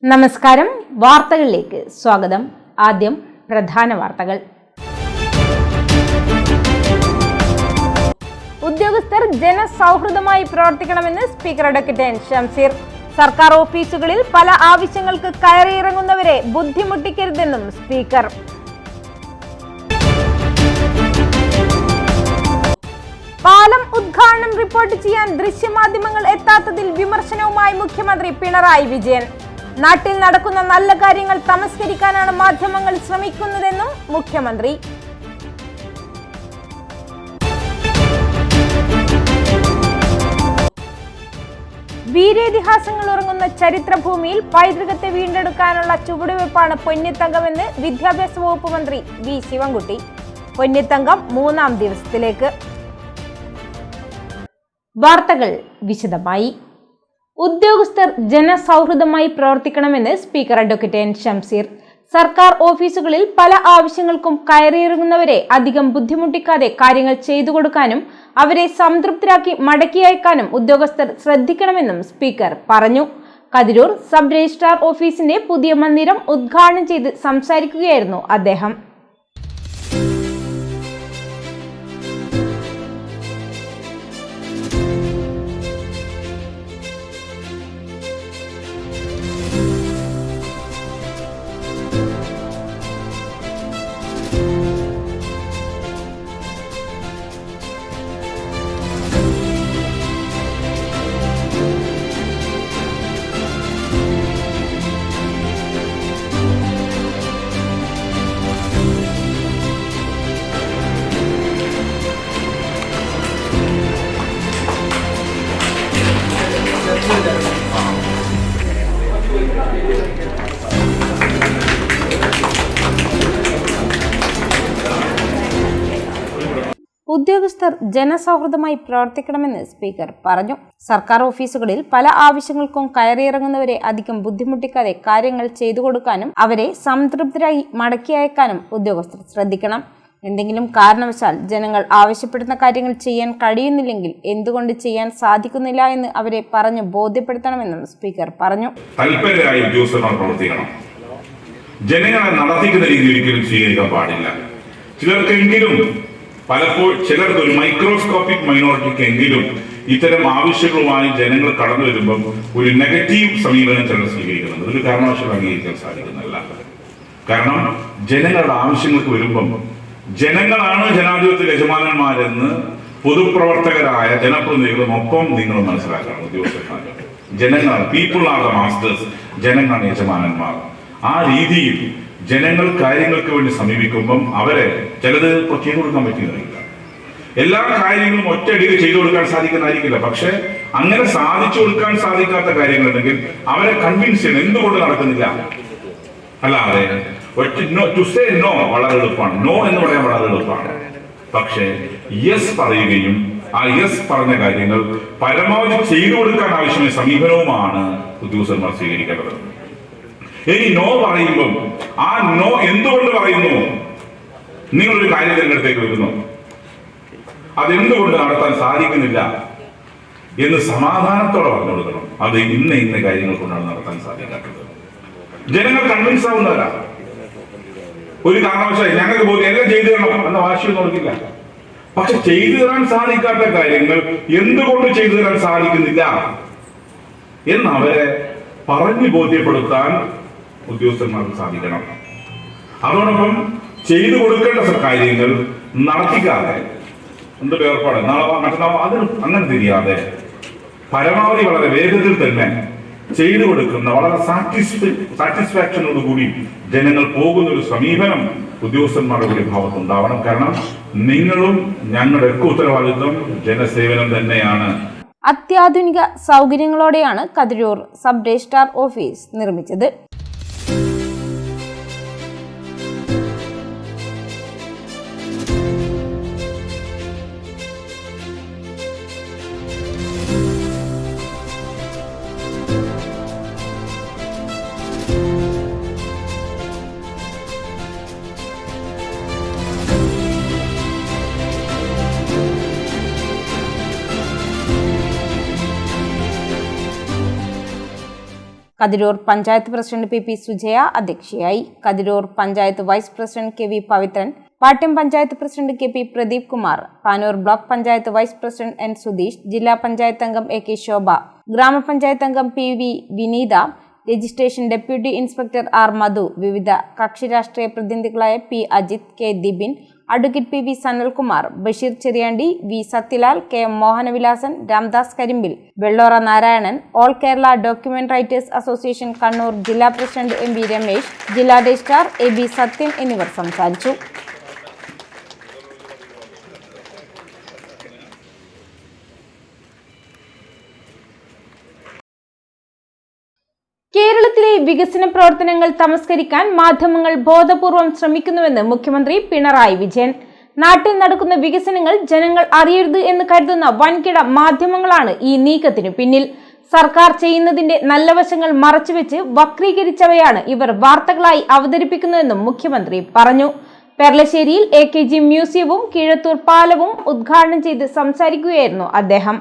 നമസ്കാരം, വാർത്തകളിലേക്ക് സ്വാഗതം. ആദ്യം പ്രധാന വാർത്തകൾ. ഉദ്യോഗസ്ഥർ ജനസൗഹൃദമായി പ്രവർത്തിക്കണമെന്ന് സ്പീക്കർ അഡ്വക്കേറ്റ് എൻ ഷംസീർ. സർക്കാർ ഓഫീസുകളിൽ പല ആവശ്യങ്ങൾക്ക് കയറിയിറങ്ങുന്നവരെ ബുദ്ധിമുട്ടിക്കരുതെന്നും സ്പീക്കർ. പാലം ഉദ്ഘാടനം റിപ്പോർട്ട് ചെയ്യാൻ ദൃശ്യമാധ്യമങ്ങൾ എത്താത്തതിൽ വിമർശനവുമായി മുഖ്യമന്ത്രി പിണറായി വിജയൻ. നാട്ടിൽ നടക്കുന്ന നല്ല കാര്യങ്ങൾ തമസ്കരിക്കാനാണ് മാധ്യമങ്ങൾ ശ്രമിക്കുന്നതെന്നും മുഖ്യമന്ത്രി. വീരേതിഹാസങ്ങൾ ഉറങ്ങുന്ന ചരിത്രഭൂമിയിൽ പൈതൃകത്തെ വീണ്ടെടുക്കാനുള്ള ചുവടുവയ്പ്പാണ് പൊന്നിത്തങ്കമെന്ന് വിദ്യാഭ്യാസ വകുപ്പ് മന്ത്രി വി ശിവൻകുട്ടി. പൊന്നിത്തങ്കം 3ാം ദിവസത്തിലേക്ക്. വാർത്തകൾ വിശദമായി. ഉദ്യോഗസ്ഥർ ജനസൗഹൃദമായി പ്രവർത്തിക്കണമെന്ന് സ്പീക്കർ അഡ്വക്കേറ്റ് എൻ ഷംസീർ. സർക്കാർ ഓഫീസുകളിൽ പല ആവശ്യങ്ങൾക്കും കയറിയിറങ്ങുന്നവരെ അധികം ബുദ്ധിമുട്ടിക്കാതെ കാര്യങ്ങൾ ചെയ്തു കൊടുക്കാനും അവരെ സംതൃപ്തരാക്കി മടക്കി അയക്കാനും ഉദ്യോഗസ്ഥർ ശ്രദ്ധിക്കണമെന്നും സ്പീക്കർ പറഞ്ഞു. കതിരൂർ സബ് രജിസ്ട്രാർ ഓഫീസിന്റെ പുതിയ മന്ദിരം ഉദ്ഘാടനം ചെയ്ത് സംസാരിക്കുകയായിരുന്നു അദ്ദേഹം. ഉദ്യോഗസ്ഥർ ജനസൗഹൃദമായി പ്രവർത്തിക്കണമെന്ന് സ്പീക്കർ പറഞ്ഞു. സർക്കാർ ഓഫീസുകളിൽ പല ആവശ്യങ്ങൾക്കും കയറിയിറങ്ങുന്നവരെ അധികം ബുദ്ധിമുട്ടിക്കാതെ കാര്യങ്ങൾ ചെയ്തു കൊടുക്കാനും അവരെ സംതൃപ്തരായി മടക്കി അയക്കാനും ഉദ്യോഗസ്ഥർ ശ്രദ്ധിക്കണം. എന്തെങ്കിലും കാരണവശാൽ ജനങ്ങൾ ആവശ്യപ്പെടുന്ന കാര്യങ്ങൾ ചെയ്യാൻ കഴിയുന്നില്ലെങ്കിൽ എന്തുകൊണ്ട് ചെയ്യാൻ സാധിക്കുന്നില്ല എന്ന് അവരെ പറഞ്ഞു ബോധ്യപ്പെടുത്തണമെന്നും സ്പീക്കർ പറഞ്ഞു. തൽപരരായി ഉദ്യോഗസ്ഥന്മാർ പ്രവർത്തിക്കണം. ജനങ്ങളെ നടത്തിക്കുന്ന രീതി ഒരിക്കലും സ്വീകരിക്കാൻ പാടില്ല. ചിലർക്കെങ്കിലും ചിലർക്ക് ഒരു മൈക്രോസ്കോപ്പിക് മൈനോറിറ്റിക്കെങ്കിലും ഇത്തരം ആവശ്യങ്ങളുമായി ജനങ്ങൾ കടന്നു വരുമ്പം ഒരു നെഗറ്റീവ് സമീപനം ചിലർ സ്വീകരിക്കുന്നുണ്ട്. ഒരു കാരണവശാലും അംഗീകരിക്കാൻ സാധിക്കുന്നില്ല. കാരണം ജനങ്ങളുടെ ആവശ്യങ്ങൾക്ക് വരുമ്പം ജനങ്ങളാണ് ജനാധിപത്യ യജമാനന്മാരെന്ന് പൊതുപ്രവർത്തകരായ ജനപ്രതിനിധികളും ഒപ്പം നിങ്ങൾ മനസ്സിലാക്കണം. ഉദ്യോഗസ്ഥന്മാർ ജനങ്ങൾ, പീപ്പിൾ ആർ ദ മാസ്റ്റേഴ്സ്, ജനങ്ങളാണ് യജമാനന്മാർ. ആ രീതിയിൽ ജനങ്ങൾ കാര്യങ്ങൾക്ക് വേണ്ടി സമീപിക്കുമ്പം അവരെ ചിലത് ചെയ്തു കൊടുക്കാൻ പറ്റുന്നില്ല. എല്ലാ കാര്യങ്ങളും ഒറ്റയടിക്ക് ചെയ്തു കൊടുക്കാൻ സാധിക്കുന്നതായിരിക്കില്ല. പക്ഷെ അങ്ങനെ സാധിച്ചു കൊടുക്കാൻ സാധിക്കാത്ത കാര്യങ്ങളുണ്ടെങ്കിൽ അവരെ കൺവിൻസ് ചെയ്യണം എന്തുകൊണ്ട് നടക്കുന്നില്ല. അല്ലാതെ ടു സേ നോ വളരെ എളുപ്പമാണ്, നോ എന്ന് പറയാൻ വളരെ എളുപ്പമാണ്. പക്ഷെ യെസ് പറയുകയും ആ യെസ് പറഞ്ഞ കാര്യങ്ങൾ പരമാവധി ചെയ്തു കൊടുക്കാൻ ആവശ്യമായ സമീപനവുമാണ് ഉദ്യോഗസ്ഥന്മാർ സ്വീകരിക്കേണ്ടത്. ഇനി നോ പറയുമ്പം ആ നോ എന്തുകൊണ്ട് പറയുന്നു, നിങ്ങളൊരു കാര്യം തിരഞ്ഞെടുത്തേക്ക് വരുന്നു, അതെന്തുകൊണ്ട് നടത്താൻ സാധിക്കുന്നില്ല എന്ന് സമാധാനത്തോടെ പറഞ്ഞു കൊടുക്കണം. അത് ഇന്ന കാര്യങ്ങൾ കൊണ്ടാണ് നടത്താൻ സാധിക്കാത്തത്. ജനങ്ങൾ കൺവിൻസ് ആവുന്നവരാ. ഒരു കാരണവശാലും ഞങ്ങൾക്ക് പോയി എല്ലാം ചെയ്തു തരണം എന്ന വാശിയൊന്നും നോക്കില്ല. പക്ഷെ ചെയ്തു തരാൻ സാധിക്കാത്ത കാര്യങ്ങൾ എന്തുകൊണ്ട് ചെയ്തു തരാൻ സാധിക്കുന്നില്ല എന്ന് അവരെ പറഞ്ഞു ബോധ്യപ്പെടുത്താൻ ഉദ്യോഗസ്ഥന്മാർക്ക് സാധിക്കണം. അതോടൊപ്പം ചെയ്തു കൊടുക്കേണ്ട കാര്യങ്ങൾ നടത്തിക്കാതെ എന്തൊരു ഏർപ്പാട് മറ്റന്നാൾ അതിന് അങ്ങനെ തിരിയാതെ പരമാവധി വളരെ വേഗത്തിൽ തന്നെ ചെയ്തു കൊടുക്കുന്ന വളരെ സാറ്റിസ്ഫാക്ഷനോടുകൂടി ജനങ്ങൾ പോകുന്ന ഒരു സമീപനം ഉദ്യോഗസ്ഥന്മാരുടെ കൂടി ഭാഗത്തുണ്ടാവണം. കാരണം നിങ്ങളും ഞങ്ങളുടെ ഒക്കെ ഉത്തരവാദിത്വം ജനസേവനം തന്നെയാണ്. അത്യാധുനിക സൗകര്യങ്ങളോടെയാണ് കതിരൂർ സബ് രജിസ്ട്രാർ ഓഫീസ് നിർമ്മിച്ചത്. കതിരൂർ പഞ്ചായത്ത് പ്രസിഡന്റ് പി സുജയ അധ്യക്ഷയായി. Kathirur panchayat vice president KV Pavithran, Pattiam panchayat president KP Pradeep Kumar, Panoor block panchayat vice president N Sudheesh, ജില്ലാ പഞ്ചായത്ത് അംഗം AK ശോഭ, ഗ്രാമപഞ്ചായത്ത് അംഗം PV Vineetha, registration deputy inspector R Madhu, വിവിധ കക്ഷി രാഷ്ട്രീയ പ്രതിനിധികളായ P Ajith, K Dibin, advocate PV Sanalkumar, Basheer Cheriyandi, V Sathyalal, K Mohanavilasan, Ramdas Karimbil, Vellora Narayanan, all Kerala document writers association Kannur ജില്ലാ പ്രസിഡന്റ് MV രമേശ്, ജില്ലാ രജിസ്ട്രാർ AB സത്യൻ എന്നിവർ സംസാരിച്ചു. കേരളത്തിലെ വികസന പ്രവർത്തനങ്ങൾ തമസ്കരിക്കാൻ മാധ്യമങ്ങൾ ബോധപൂർവം ശ്രമിക്കുന്നുവെന്ന് മുഖ്യമന്ത്രി പിണറായി വിജയൻ. നാട്ടിൽ നടക്കുന്ന വികസനങ്ങൾ ജനങ്ങൾ അറിയരുത് എന്ന് കരുതുന്ന വൻകിട മാധ്യമങ്ങളാണ് ഈ നീക്കത്തിനു പിന്നിൽ. സർക്കാർ ചെയ്യുന്നതിന്റെ നല്ല വശങ്ങൾ മറച്ചുവെച്ച് വക്രീകരിച്ചവയാണ് ഇവർ വാർത്തകളായി അവതരിപ്പിക്കുന്നതെന്നും മുഖ്യമന്ത്രി പറഞ്ഞു. പെർളശ്ശേരിയിൽ AKG മ്യൂസിയവും കീഴത്തൂർ പാലവും ഉദ്ഘാടനം ചെയ്ത് സംസാരിക്കുകയായിരുന്നു അദ്ദേഹം.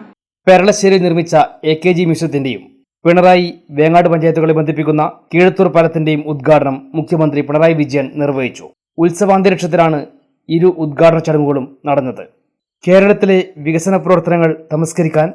പെർളശ്ശേരിയിൽ നിർമ്മിച്ച AKG മ്യൂസിയത്തിന്റെയും പിണറായി വേങ്ങാട് പഞ്ചായത്തുകളെ ബന്ധിപ്പിക്കുന്ന കീഴത്തൂർ പാലത്തിന്റെയും ഉദ്ഘാടനം മുഖ്യമന്ത്രി പിണറായി വിജയൻ നിർവഹിച്ചു. ഉത്സവാന്തരീക്ഷത്തിലാണ് ഇരു ഉദ്ഘാടന ചടങ്ങുകളും നടന്നത്. കേരളത്തിലെ വികസന പ്രവർത്തനങ്ങൾ തമസ്കരിക്കാൻ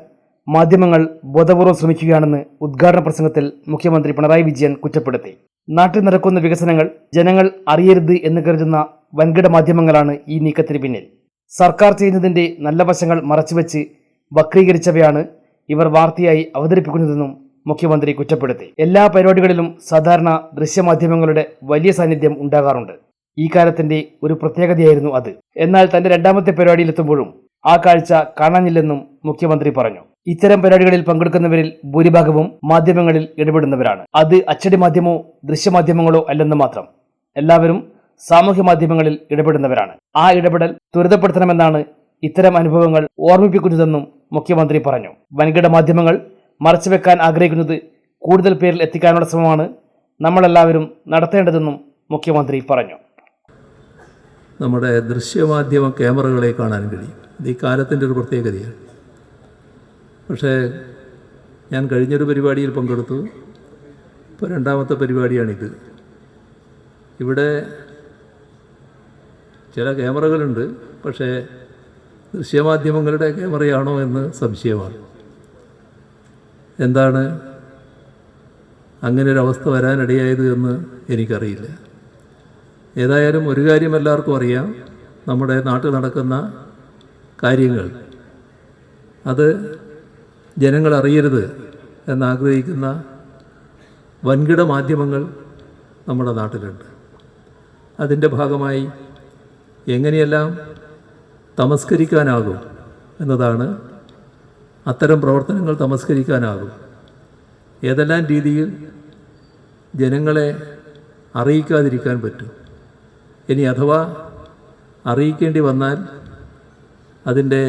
മാധ്യമങ്ങൾ ബോധപൂർവ്വം ശ്രമിക്കുകയാണെന്ന് ഉദ്ഘാടന പ്രസംഗത്തിൽ മുഖ്യമന്ത്രി പിണറായി വിജയൻ കുറ്റപ്പെടുത്തി. നാട്ടിൽ നടക്കുന്ന വികസനങ്ങൾ ജനങ്ങൾ അറിയരുത് എന്ന് കരുതുന്ന വൻകിട മാധ്യമങ്ങളാണ് ഈ നീക്കത്തിന് പിന്നിൽ. സർക്കാർ ചെയ്യുന്നതിന്റെ നല്ല വശങ്ങൾ മറച്ചുവെച്ച് വക്രീകരിച്ചവയാണ് ഇവർ വാർത്തയായി അവതരിപ്പിക്കുന്നതെന്നും മുഖ്യമന്ത്രി കുറ്റപ്പെടുത്തി. എല്ലാ പരിപാടികളിലും സാധാരണ ദൃശ്യമാധ്യമങ്ങളുടെ വലിയ സാന്നിധ്യം ഉണ്ടാകാറുണ്ട്. ഈ കാലത്തിന്റെ ഒരു പ്രത്യേകതയായിരുന്നു അത്. എന്നാൽ തന്റെ രണ്ടാമത്തെ പരിപാടിയിലെത്തുമ്പോഴും ആ കാഴ്ച കാണാനില്ലെന്നും മുഖ്യമന്ത്രി പറഞ്ഞു. ഇത്തരം പരിപാടികളിൽ പങ്കെടുക്കുന്നവരിൽ ഭൂരിഭാഗവും മാധ്യമങ്ങളിൽ ഇടപെടുന്നവരാണ്. അത് അച്ചടി മാധ്യമമോ ദൃശ്യമാധ്യമങ്ങളോ അല്ലെന്ന് മാത്രം. എല്ലാവരും സാമൂഹ്യ മാധ്യമങ്ങളിൽ ഇടപെടുന്നവരാണ്. ആ ഇടപെടൽ ത്വരിതപ്പെടുത്തണമെന്നാണ് ഇത്തരം അനുഭവങ്ങൾ ഓർമ്മിപ്പിക്കുന്നതെന്നും മുഖ്യമന്ത്രി പറഞ്ഞു. വൻകിട മാധ്യമങ്ങൾ മറച്ചുവെക്കാൻ ആഗ്രഹിക്കുന്നത് കൂടുതൽ പേരിൽ എത്തിക്കാനുള്ള ശ്രമമാണ് നമ്മളെല്ലാവരും നടത്തേണ്ടതെന്നും മുഖ്യമന്ത്രി പറഞ്ഞു. നമ്മുടെ ദൃശ്യമാധ്യമ ക്യാമറകളെ കാണാൻ കഴിയും. ഇത് ഈ കാലത്തിൻ്റെ ഒരു പ്രത്യേകതയാണ്. പക്ഷേ ഞാൻ കഴിഞ്ഞൊരു പരിപാടിയിൽ പങ്കെടുത്തു. ഇപ്പോൾ രണ്ടാമത്തെ പരിപാടിയാണിത്. ഇവിടെ ചില ക്യാമറകളുണ്ട്, പക്ഷേ ദൃശ്യമാധ്യമങ്ങളുടെ ക്യാമറയാണോ എന്ന് സംശയമാണ്. എന്താണ് അങ്ങനെ ഒരു അവസ്ഥ വരാനിടയായത് എന്ന് എനിക്കറിയില്ല. ഏതായാലും ഒരു കാര്യം എല്ലാവർക്കും അറിയാം, നമ്മുടെ നാട്ടിൽ നടക്കുന്ന കാര്യങ്ങൾ അത് ജനങ്ങൾ അറിയരുത് എന്നാഗ്രഹിക്കുന്ന വൻകിട മാധ്യമങ്ങൾ നമ്മുടെ നാട്ടിലുണ്ട്. അതിൻ്റെ ഭാഗമായി എങ്ങനെയെല്ലാം തമസ്കരിക്കാനാകും എന്നതാണ്. അത്തരം പ്രവർത്തനങ്ങൾ തമസ്കരിക്കാനാകും. ഏതെല്ലാം രീതിയിൽ ജനങ്ങളെ അറിയിക്കാതിരിക്കാൻ പറ്റും. ഇനി അഥവാ അറിയിക്കേണ്ടി വന്നാൽ അതിൻ്റെ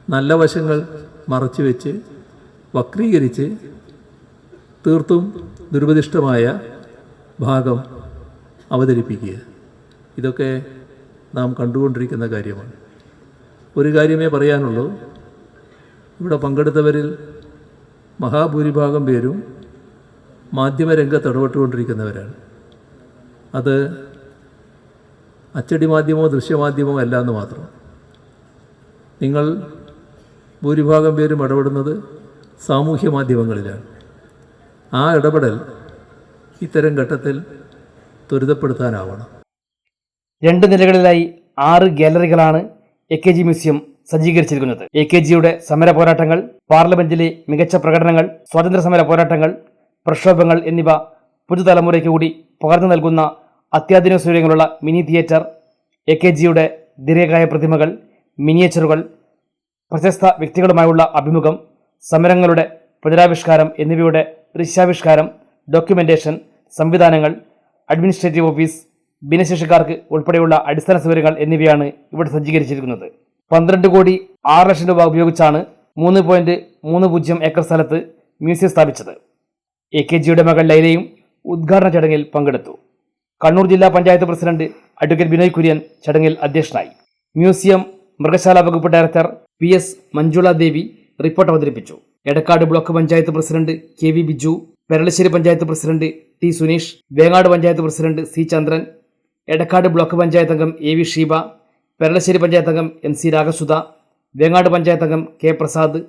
നല്ല വശങ്ങൾ മറച്ചു വെച്ച് വക്രീകരിച്ച് തീർത്തും ദുരുപദിഷ്ടമായ ഭാഗം അവതരിപ്പിക്കുക. ഇതൊക്കെ നാം കണ്ടുകൊണ്ടിരിക്കുന്ന കാര്യമാണ്. ഒരു കാര്യമേ പറയാനുള്ളൂ. ഇവിടെ പങ്കെടുത്തവരിൽ മഹാഭൂരിഭാഗം പേരും മാധ്യമരംഗത്ത് ഇടപെട്ടുകൊണ്ടിരിക്കുന്നവരാണ്. അത് അച്ചടി മാധ്യമമോ ദൃശ്യമാധ്യമമോ അല്ല എന്ന് മാത്രം. നിങ്ങൾ ഭൂരിഭാഗം പേരും ഇടപെടുന്നത് സാമൂഹ്യ മാധ്യമങ്ങളിലാണ്. ആ ഇടപെടൽ ഇത്തരം ഘട്ടത്തിൽ ത്വരിതപ്പെടുത്താനാവണം. 2 നിലകളിലായി 6 ഗാലറികളാണ് AKG മ്യൂസിയം സജ്ജീകരിച്ചിരിക്കുന്നത്. AKGയുടെ സമര പോരാട്ടങ്ങൾ, പാർലമെന്റിലെ മികച്ച പ്രകടനങ്ങൾ, സ്വാതന്ത്ര്യ സമര പോരാട്ടങ്ങൾ, പ്രക്ഷോഭങ്ങൾ എന്നിവ പുതുതലമുറയ്ക്ക് കൂടി പകർന്നു നൽകുന്ന അത്യാധുനിക സൗകര്യങ്ങളുള്ള മിനി തിയേറ്റർ, AKGയുടെ ദീർഘകായ പ്രതിമകൾ, മിനിയേച്ചറുകൾ, പ്രശസ്ത വ്യക്തികളുമായുള്ള അഭിമുഖം, സമരങ്ങളുടെ പുനരാവിഷ്കാരം എന്നിവയുടെ ദൃശ്യാവിഷ്കാരം, ഡോക്യുമെന്റേഷൻ, സംവിധാനങ്ങൾ, അഡ്മിനിസ്ട്രേറ്റീവ് ഓഫീസ്, ഭിന്നശേഷിക്കാർക്ക് ഉൾപ്പെടെയുള്ള അടിസ്ഥാന സൗകര്യങ്ങൾ എന്നിവയാണ് ഇവിടെ സജ്ജീകരിച്ചിരിക്കുന്നത്. 12 കോടി 6 ലക്ഷം രൂപ ഉപയോഗിച്ചാണ് 3.30 ഏക്കർ സ്ഥലത്ത് മ്യൂസിയം സ്ഥാപിച്ചത്. AKGയുടെ മകൾ ലൈലയും ഉദ്ഘാടന ചടങ്ങിൽ പങ്കെടുത്തു. കണ്ണൂർ ജില്ലാ പഞ്ചായത്ത് പ്രസിഡന്റ് അഡ്വക്കേറ്റ് ബിനോയ് കുര്യൻ ചടങ്ങിൽ അധ്യക്ഷനായി. മ്യൂസിയം മൃഗശാല വകുപ്പ് director PS Manjula Devi report അവതരിപ്പിച്ചു. Edakkad block panchayat president KV Biju, Peralassery panchayat president T Suneesh, Vengad panchayat president C Chandran, Edakkad block panchayat അംഗം എ വി ഷീബ, പെരളശ്ശേരി പഞ്ചായത്ത് അംഗം എം സി രാഗസുധ, വേങ്ങാട് പഞ്ചായത്ത് അംഗം കെ പ്രസാദ്,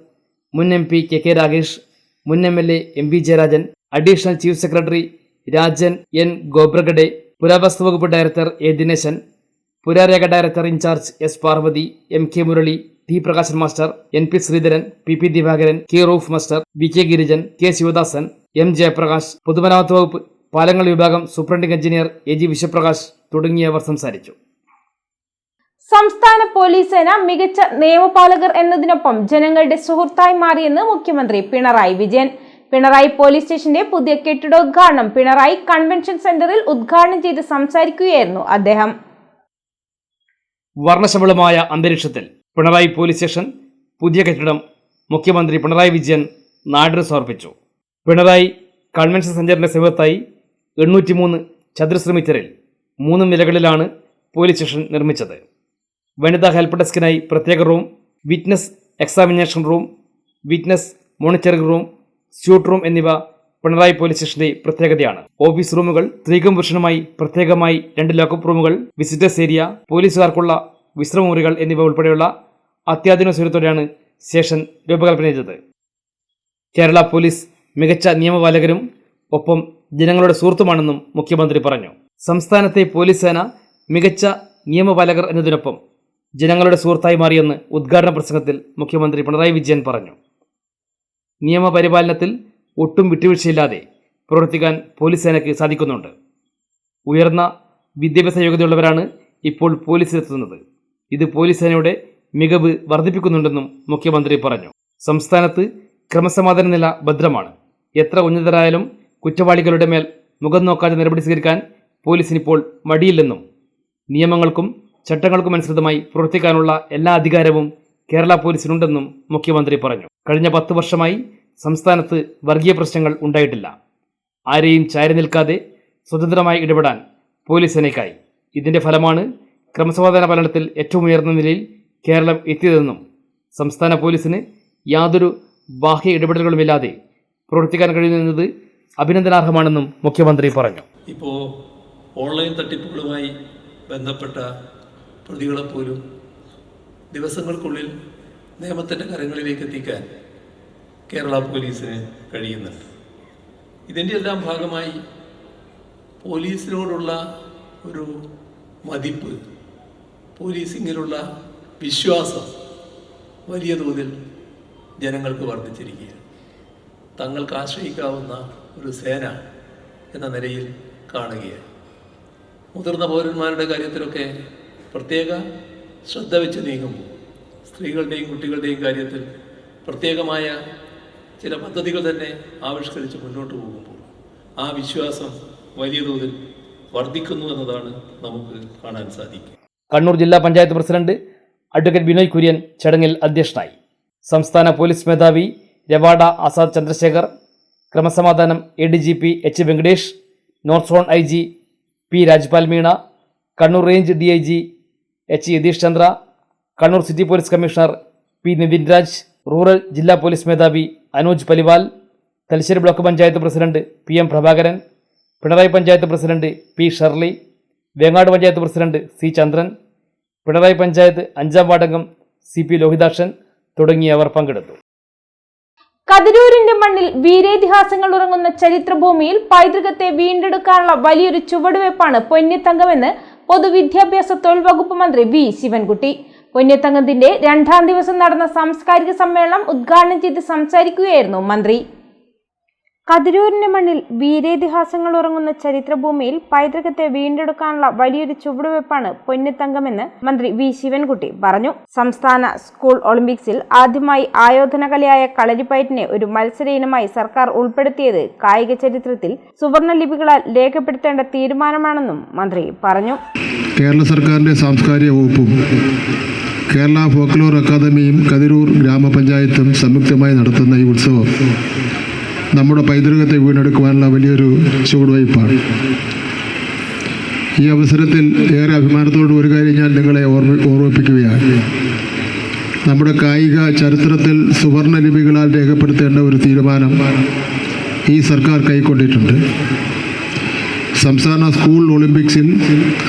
മുൻ എം പി കെ രാഗേഷ്, മുൻ MLA M V Jayarajan, additional chief secretary Rajan N Gobragade, പുരാവസ്തു വകുപ്പ് ഡയറക്ടർ എ ദിനേശൻ, പുരാരേഖ director in charge S Parvathi, M K Murali, T Prakashan master, N P Sreedharan, P Divakaran, K Rauf master, V K Girijan, K Sivadasan, M Jayaprakash, പൊതുമരാമത്ത് വകുപ്പ് പാലങ്ങൾ വിഭാഗം superintending engineer A G Viswaprakash തുടങ്ങിയവർ സംസാരിച്ചു. സംസ്ഥാന പോലീസ് സേന മികച്ച നിയമപാലകർ എന്നതിനൊപ്പം ജനങ്ങളുടെ സുഹൃത്തായി മാറിയെന്ന് മുഖ്യമന്ത്രി പിണറായി വിജയൻ. പിണറായി പോലീസ് സ്റ്റേഷന്റെ പുതിയ കെട്ടിടോദ്ഘാടനം പിണറായി കൺവെൻഷൻ സെന്ററിൽ ഉദ്ഘാടനം ചെയ്ത് സംസാരിക്കുകയായിരുന്നു അദ്ദേഹം. വർണ്ണശബളമായ അന്തരീക്ഷത്തിൽ പിണറായി പോലീസ് സ്റ്റേഷൻ പുതിയ കെട്ടിടം മുഖ്യമന്ത്രി പിണറായി വിജയൻ നാടിന് സമർപ്പിച്ചു. പിണറായി കൺവെൻഷൻ സെന്ററിന്റെ സമീപത്തായി 803 ചതുരശ്ര മീറ്ററിൽ 3 നിലകളിലാണ് പോലീസ് സ്റ്റേഷൻ നിർമ്മിച്ചത്. വനിതാ ഹെൽപ്പ് ഡെസ്കിനായി പ്രത്യേക room, witness examination room, witness monitoring room, suit room എന്നിവ പിണറായി പോലീസ് സ്റ്റേഷന്റെ പ്രത്യേകതയാണ്. ഓഫീസ് റൂമുകൾ, സ്ത്രീക്കും പുരുഷനുമായി പ്രത്യേകമായി 2 ലോക്കപ്പ് റൂമുകൾ, വിസിറ്റേഴ്സ് ഏരിയ, പോലീസുകാർക്കുള്ള വിശ്രമമുറികൾ എന്നിവ ഉൾപ്പെടെയുള്ള അത്യാധുനിക സൗകര്യത്തോടെയാണ് സ്റ്റേഷൻ രൂപകൽപ്പന ചെയ്തത്. കേരള പോലീസ് മികച്ച നിയമപാലകരും ഒപ്പം ജനങ്ങളുടെ സുഹൃത്തുമാണെന്നും മുഖ്യമന്ത്രി പറഞ്ഞു. സംസ്ഥാനത്തെ പോലീസ് സേന മികച്ച നിയമപാലകർ എന്നതിനൊപ്പം ജനങ്ങളുടെ സുഹൃത്തായി മാറിയെന്ന് ഉദ്ഘാടന പ്രസംഗത്തിൽ മുഖ്യമന്ത്രി പിണറായി വിജയൻ പറഞ്ഞു. നിയമപരിപാലനത്തിൽ ഒട്ടും വിട്ടുവീഴ്ചയില്ലാതെ പ്രവർത്തിക്കാൻ പോലീസ് സേനയ്ക്ക് സാധിക്കുന്നുണ്ട്. ഉയർന്ന വിദ്യാഭ്യാസ യോഗ്യതയുള്ളവരാണ് ഇപ്പോൾ പോലീസിലെത്തുന്നത്. ഇത് പോലീസ് സേനയുടെ മികവ് വർദ്ധിപ്പിക്കുന്നുണ്ടെന്നും മുഖ്യമന്ത്രി പറഞ്ഞു. സംസ്ഥാനത്ത് ക്രമസമാധാന നില ഭദ്രമാണ്. എത്ര ഉന്നതരായാലും കുറ്റവാളികളുടെ മേൽ മുഖം നോക്കാതെ നടപടി സ്വീകരിക്കാൻ പോലീസിനിപ്പോൾ മടിയില്ലെന്നും നിയമങ്ങൾക്കും ചട്ടങ്ങൾക്കും അനുസൃതമായി പ്രവർത്തിക്കാനുള്ള എല്ലാ അധികാരവും കേരള പോലീസിനുണ്ടെന്നും മുഖ്യമന്ത്രി പറഞ്ഞു. കഴിഞ്ഞ 10 വർഷമായി സംസ്ഥാനത്ത് വർഗീയ പ്രശ്നങ്ങൾ ഉണ്ടായിട്ടില്ല. ആരെയും ചാരി നിൽക്കാതെ സ്വതന്ത്രമായി ഇടപെടാൻ പോലീസ് സേനയ്ക്കായി. ഇതിന്റെ ഫലമാണ് ക്രമസമാധാന പാലനത്തിൽ ഏറ്റവും ഉയർന്ന നിലയിൽ കേരളം എത്തിയതെന്നും സംസ്ഥാന പോലീസിന് യാതൊരു ബാഹ്യ ഇടപെടലുകളുമില്ലാതെ പ്രവർത്തിക്കാൻ കഴിയുന്നത് അഭിനന്ദനാർഹമാണെന്നും മുഖ്യമന്ത്രി പറഞ്ഞു. ഇപ്പോൾ ഓൺലൈൻ തട്ടിപ്പുകളുമായി ബന്ധപ്പെട്ട പ്രതികളെപ്പോലും ദിവസങ്ങൾക്കുള്ളിൽ നിയമത്തിൻ്റെ കരങ്ങളിലേക്ക് എത്തിക്കാൻ കേരള പോലീസിന് കഴിയുന്നുണ്ട്. ഇതിൻ്റെ എല്ലാം ഭാഗമായി പോലീസിനോടുള്ള ഒരു മതിപ്പ്, പോലീസിങ്ങിലുള്ള വിശ്വാസം വലിയ തോതിൽ ജനങ്ങൾക്ക് വർദ്ധിച്ചിരിക്കുകയാണ്. തങ്ങൾക്ക് ആശ്രയിക്കാവുന്ന ഒരു സേന എന്ന നിലയിൽ കാണുകയാണ്. മുതിർന്ന പൗരന്മാരുടെ കാര്യത്തിലൊക്കെ പ്രത്യേക ശ്രദ്ധ വെച്ച് നീങ്ങുമ്പോൾ, സ്ത്രീകളുടെയും കുട്ടികളുടെയും കാര്യത്തിൽ പ്രത്യേകമായ ചില പദ്ധതികൾ തന്നെ ആവിഷ്കരിച്ച് മുന്നോട്ട് പോകുമ്പോൾ ആ വിശ്വാസം വലിയ തോതിൽ വർദ്ധിക്കുന്നു എന്നതാണ് നമുക്ക് കാണാൻ സാധിക്കുക. കണ്ണൂർ ജില്ലാ പഞ്ചായത്ത് പ്രസിഡന്റ് അഡ്വക്കേറ്റ് ബിനോയ് കുര്യൻ ചടങ്ങിൽ അധ്യക്ഷനായി. സംസ്ഥാന പോലീസ് മേധാവി രവാഡ ആസാദ് ചന്ദ്രശേഖർ, ക്രമസമാധാനം ADGP H Venkatesh, north zone IG P Rajpal Meena, Kannur range DIG H Yathish Chandra, Kannur city police commissioner P Nitin Raj, rural ജില്ലാ പോലീസ് മേധാവി Anuj Paliwal, Thalassery block panchayat president PM Prabhakaran, Pinarayi panchayat president P Sharly, Vengad panchayat president C Chandran, Pinarayi panchayat 5ാം വാർഡംഗം CP ലോഹിതാക്ഷൻ തുടങ്ങിയവർ പങ്കെടുത്തു. കതിരൂരിന്റെ മണ്ണിൽ വീരേതിഹാസങ്ങൾ ഉറങ്ങുന്ന ചരിത്രഭൂമിയിൽ പൈതൃകത്തെ വീണ്ടെടുക്കാനുള്ള വലിയൊരു ചുവടുവയ്പ്പാണ് പൊന്നിത്തങ്കമെന്ന് പൊതുവിദ്യാഭ്യാസ തൊഴിൽ വകുപ്പ് മന്ത്രി V ശിവൻകുട്ടി. പൊന്നിത്തങ്കത്തിന്റെ 2ാം ദിവസം നടന്ന സാംസ്കാരിക സമ്മേളനം ഉദ്ഘാടനം ചെയ്ത് സംസാരിക്കുകയായിരുന്നു മന്ത്രി. കതിരൂരിന്റെ മണ്ണിൽ വീരേതിഹാസങ്ങൾ ഉറങ്ങുന്ന ചരിത്രഭൂമിയിൽ പൈതൃകത്തെ വീണ്ടെടുക്കാനുള്ള വലിയൊരു ചുവടുവയ്പ്പാണ് പൊന്നിത്തങ്കമെന്ന് മന്ത്രി V ശിവൻകുട്ടി പറഞ്ഞു. സംസ്ഥാന സ്കൂൾ ഒളിമ്പിക്സിൽ ആദ്യമായി ആയോധന കലയായ കളരിപ്പയറ്റിനെ ഒരു മത്സര ഇനമായി സർക്കാർ ഉൾപ്പെടുത്തിയത് കായിക ചരിത്രത്തിൽ സുവർണ ലിപികളാൽ രേഖപ്പെടുത്തേണ്ട തീരുമാനമാണെന്നും മന്ത്രി പറഞ്ഞു. കേരള സർക്കാരിന്റെ സാംസ്കാരിക വകുപ്പും കേരള ഫോക്ലോർ അക്കാദമിയും കതിരൂർ ഗ്രാമപഞ്ചായത്തും സംയുക്തമായി നടത്തുന്ന ഈ ഉത്സവം നമ്മുടെ പൈതൃകത്തെ വീണ്ടെടുക്കുവാനുള്ള വലിയൊരു ചുവടുവയ്പ്പാണ്. ഈ അവസരത്തിൽ ഏറെ അഭിമാനത്തോട് ഒരു കാര്യം ഞാൻ നിങ്ങളെ ഓർമ്മിപ്പിക്കുകയാണ്. നമ്മുടെ കായിക ചരിത്രത്തിൽ സുവർണ ലിപികളാൽ രേഖപ്പെടുത്തേണ്ട ഒരു തീരുമാനം ഈ സർക്കാർ കൈക്കൊണ്ടിട്ടുണ്ട്. സംസ്ഥാന സ്കൂൾ ഒളിമ്പിക്സിൽ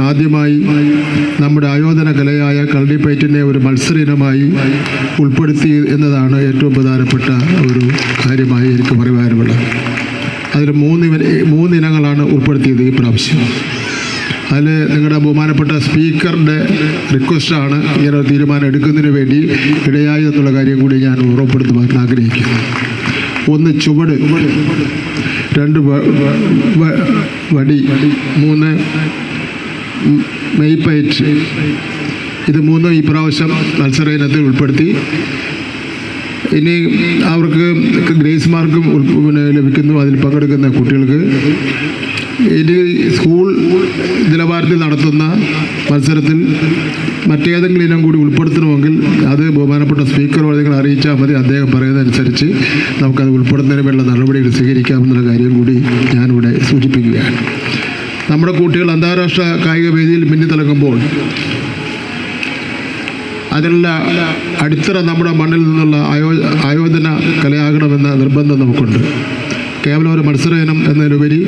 ആദ്യമായി നമ്മുടെ ആയോധന കലയായ കളരിപ്പയറ്റിനെ ഒരു മത്സര ഇനമായി ഉൾപ്പെടുത്തി എന്നതാണ് ഏറ്റവും പ്രധാനപ്പെട്ട ഒരു കാര്യമായി എനിക്ക് പറയുവാനുള്ളത്. അതിൽ മൂന്ന് ഇനങ്ങളാണ് ഉൾപ്പെടുത്തിയത് ഈ പ്രാവശ്യം. അതിൽ നിങ്ങളുടെ ബഹുമാനപ്പെട്ട സ്പീക്കറുടെ റിക്വസ്റ്റാണ് ഇങ്ങനെ ഒരു തീരുമാനം എടുക്കുന്നതിന് വേണ്ടി ഇടയായി എന്നുള്ള കാര്യം കൂടി ഞാൻ ഉറപ്പെടുത്തുവാൻ ആഗ്രഹിക്കുന്നു. 1 ചുവട്, 2 വടി, 3 മെയ്പയറ്റ്. ഇത് 3 ഈ പ്രാവശ്യം മത്സര ഇനത്തിൽ ഉൾപ്പെടുത്തി. ഇനി അവർക്ക് ഗ്രേസ് മാർക്കും ലഭിക്കുന്നു അതിൽ പങ്കെടുക്കുന്ന കുട്ടികൾക്ക്. ഇനി സ്കൂൾ നിലവാരത്തിൽ നടത്തുന്ന മത്സരത്തിൽ മറ്റേതെങ്കിലും ഇനം കൂടി ഉൾപ്പെടുത്തണമെങ്കിൽ അത് ബഹുമാനപ്പെട്ട സ്പീക്കറോട് നിങ്ങൾ അറിയിച്ചാൽ മതി. അദ്ദേഹം പറയുന്നതനുസരിച്ച് നമുക്കത് ഉൾപ്പെടുത്തുന്നതിന് വേണ്ട നടപടികൾ സ്വീകരിക്കാമെന്നുള്ള കാര്യം കൂടി ഞാനിവിടെ സൂചിപ്പിക്കുകയാണ്. നമ്മുടെ കുട്ടികൾ അന്താരാഷ്ട്ര കായിക വേദിയിൽ മിന്നിത്തിളങ്ങുമ്പോൾ അതിനുള്ള അടിത്തറ നമ്മുടെ മണ്ണിൽ നിന്നുള്ള ആയോധന കലയാകണമെന്ന നിർബന്ധം നമുക്കുണ്ട്. കേവലം ഒരു മത്സര ഇനം എന്നതിലുപരി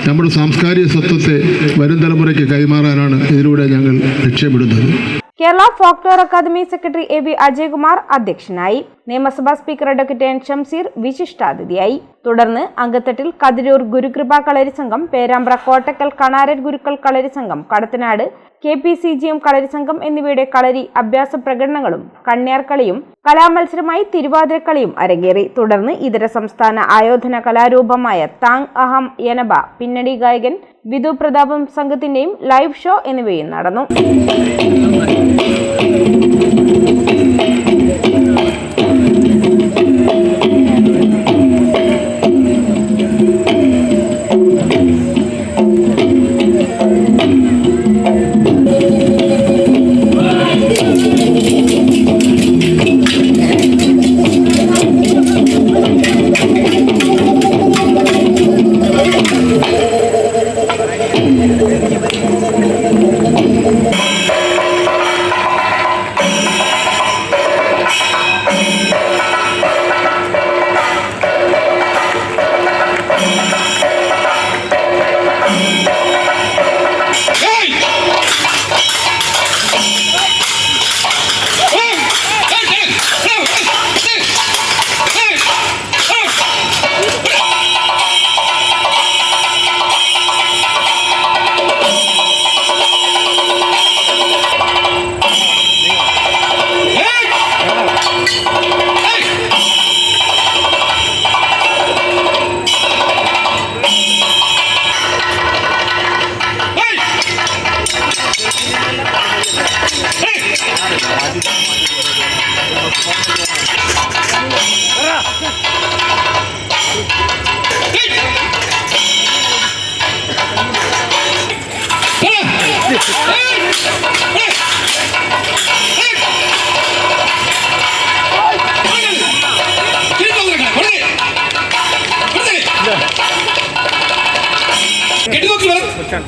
നമ്മുടെ സാംസ്കാരിക സ്വത്വത്തെ വരും തലമുറയ്ക്ക് കൈമാറാനാണ് ഇതിലൂടെ ഞങ്ങൾ ലക്ഷ്യമിടുന്നത്. Kerala folklore academy secretary A V Ajaykumar അധ്യക്ഷനായി. നിയമസഭാ സ്പീക്കർ അഡ്വക്കേറ്റ് എൻ ഷംസീർ വിശിഷ്ടാതിഥിയായി. തുടർന്ന് അങ്കത്തട്ടിൽ കതിരൂർ ഗുരുകൃപ കളരി സംഘം, പേരാമ്പ്ര കോട്ടക്കൽ കണാരൻ ഗുരുക്കൾ കളരി സംഘം, കടത്തനാട് KPCGM കളരി സംഘം എന്നിവയുടെ കളരി അഭ്യാസ പ്രകടനങ്ങളും കണ്യാർക്കളിയും കലാമത്സരമായി തിരുവാതിരക്കളിയും അരങ്ങേറി. തുടർന്ന് ഇതര സംസ്ഥാന ആയോധന കലാരൂപമായ താങ് അഹം യനബ, പിന്നണി ഗായകൻ വിധു പ്രതാപം സംഘത്തിന്റെയും ലൈവ് ഷോ എന്നിവയും നടന്നു.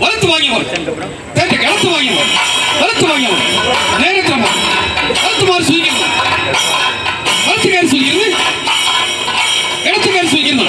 വലത്ത് വാങ്ങിയവർ കിടത്ത് വാങ്ങിയവർ വലത്ത് വാങ്ങിയവർ നേരത്തെ വലത്തുമാർ സൂചിക്കുന്നു, വലത്തുകാർ സൂചിക്കുന്നു, കിടത്തുകാർ സൂചിക്കുന്നു.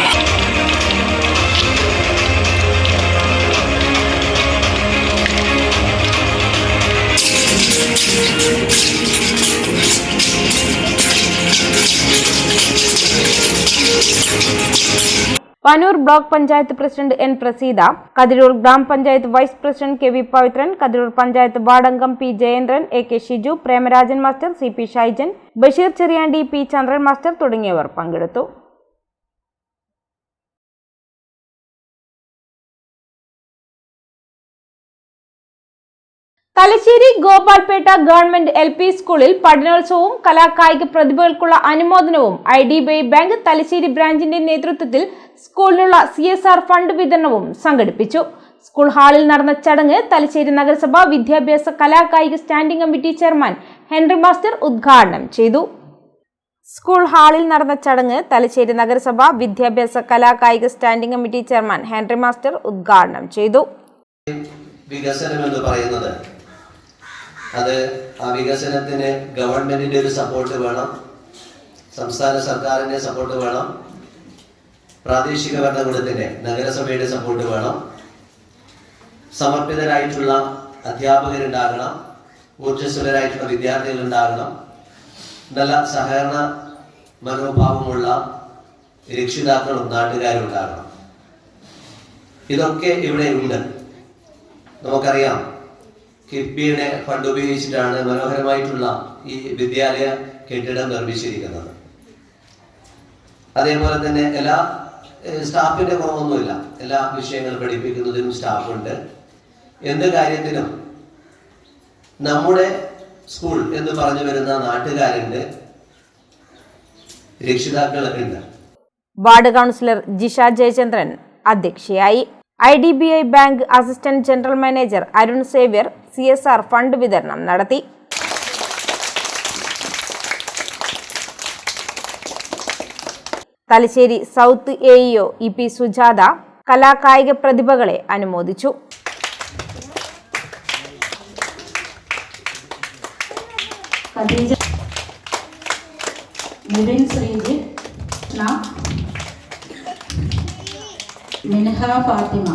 Panoor block panchayat president N Praseetha, Kathiroor ഗ്രാമപഞ്ചായത്ത് vice president K V Pavithran, Kathiroor panchayat വാർഡംഗം P Jayendran, A K Shiju, Premarajan master, C P Shaijan, Basheer Cheriyandi, P Chandran master തുടങ്ങിയവർ പങ്കെടുത്തു. തലശ്ശേരി ഗോപാൽപേട്ട ഗവൺമെന്റ് LP സ്കൂളിൽ പഠനോത്സവവും കലാകായിക പ്രതിഭകൾക്കുള്ള അനുമോദനവും IDBI ബാങ്ക് തലശ്ശേരി ബ്രാഞ്ചിന്റെ നേതൃത്വത്തിൽ സ്കൂളിനുള്ള CSR ഫണ്ട് വിതരണവും സംഘടിപ്പിച്ചു. സ്കൂൾ ഹാളിൽ നടന്ന ചടങ്ങ് തലശ്ശേരി നഗരസഭ വിദ്യാഭ്യാസ കലാകായിക standing committee chairman Henry master ഉദ്ഘാടനം ചെയ്തു. സ്കൂൾ ഹാളിൽ നടന്ന ചടങ്ങ് തലശ്ശേരി നഗരസഭ വിദ്യാഭ്യാസ കലാകായിക standing committee chairman Henry master ഉദ്ഘാടനം ചെയ്തു. വികസനം എന്ന് പറയുന്നത് അത് ആ വികസനത്തിന് ഗവൺമെന്റിന്റെ ഒരു സപ്പോർട്ട് വേണം, സംസ്ഥാന സർക്കാരിന്റെ സപ്പോർട്ട് വേണം, പ്രാദേശിക ഭരണകൂടത്തിന് നഗരസഭയുടെ സപ്പോർട്ട് വേണം. സമർപ്പിതരായിട്ടുള്ള അധ്യാപകരുണ്ടാകണം, ഊർജ്ജസ്വലരായിട്ടുള്ള വിദ്യാർത്ഥികൾ ഉണ്ടാകണം, നല്ല സഹകരണ മനോഭാവമുള്ള രക്ഷിതാക്കളും നാട്ടുകാരും ഉണ്ടാകണം. ഇതൊക്കെ ഇവിടെ ഉണ്ട്. നമുക്കറിയാം, കിഫ്ബിയുടെ ഫണ്ട് ഉപയോഗിച്ചിട്ടാണ് മനോഹരമായിട്ടുള്ള ഈ വിദ്യാലയ കെട്ടിടം നിർമ്മിച്ചിരിക്കുന്നത്. അതേപോലെ തന്നെ എല്ലാ സ്റ്റാഫിന്റെ കുറവൊന്നുമില്ല. എല്ലാ വിഷയങ്ങളും പഠിപ്പിക്കുന്നതിനും സ്റ്റാഫുണ്ട്. എന്ത് കാര്യത്തിനും നമ്മുടെ സ്കൂൾ എന്ന് പറഞ്ഞു വരുന്ന നാട്ടുകാരുണ്ട്, രക്ഷിതാക്കൾ ഉണ്ട്. വാർഡ് കൗൺസിലർ ജിഷ ജയചന്ദ്രൻ അധ്യക്ഷയായി. IDBI bank assistant general manager Arun Xavier CSR fund വിതരണം നടത്തി. Thalassery south AEO EP Sujatha കലാകായിക പ്രതിഭകളെ അനുമോദിച്ചു. മിൻഹ ഫാത്തിമ.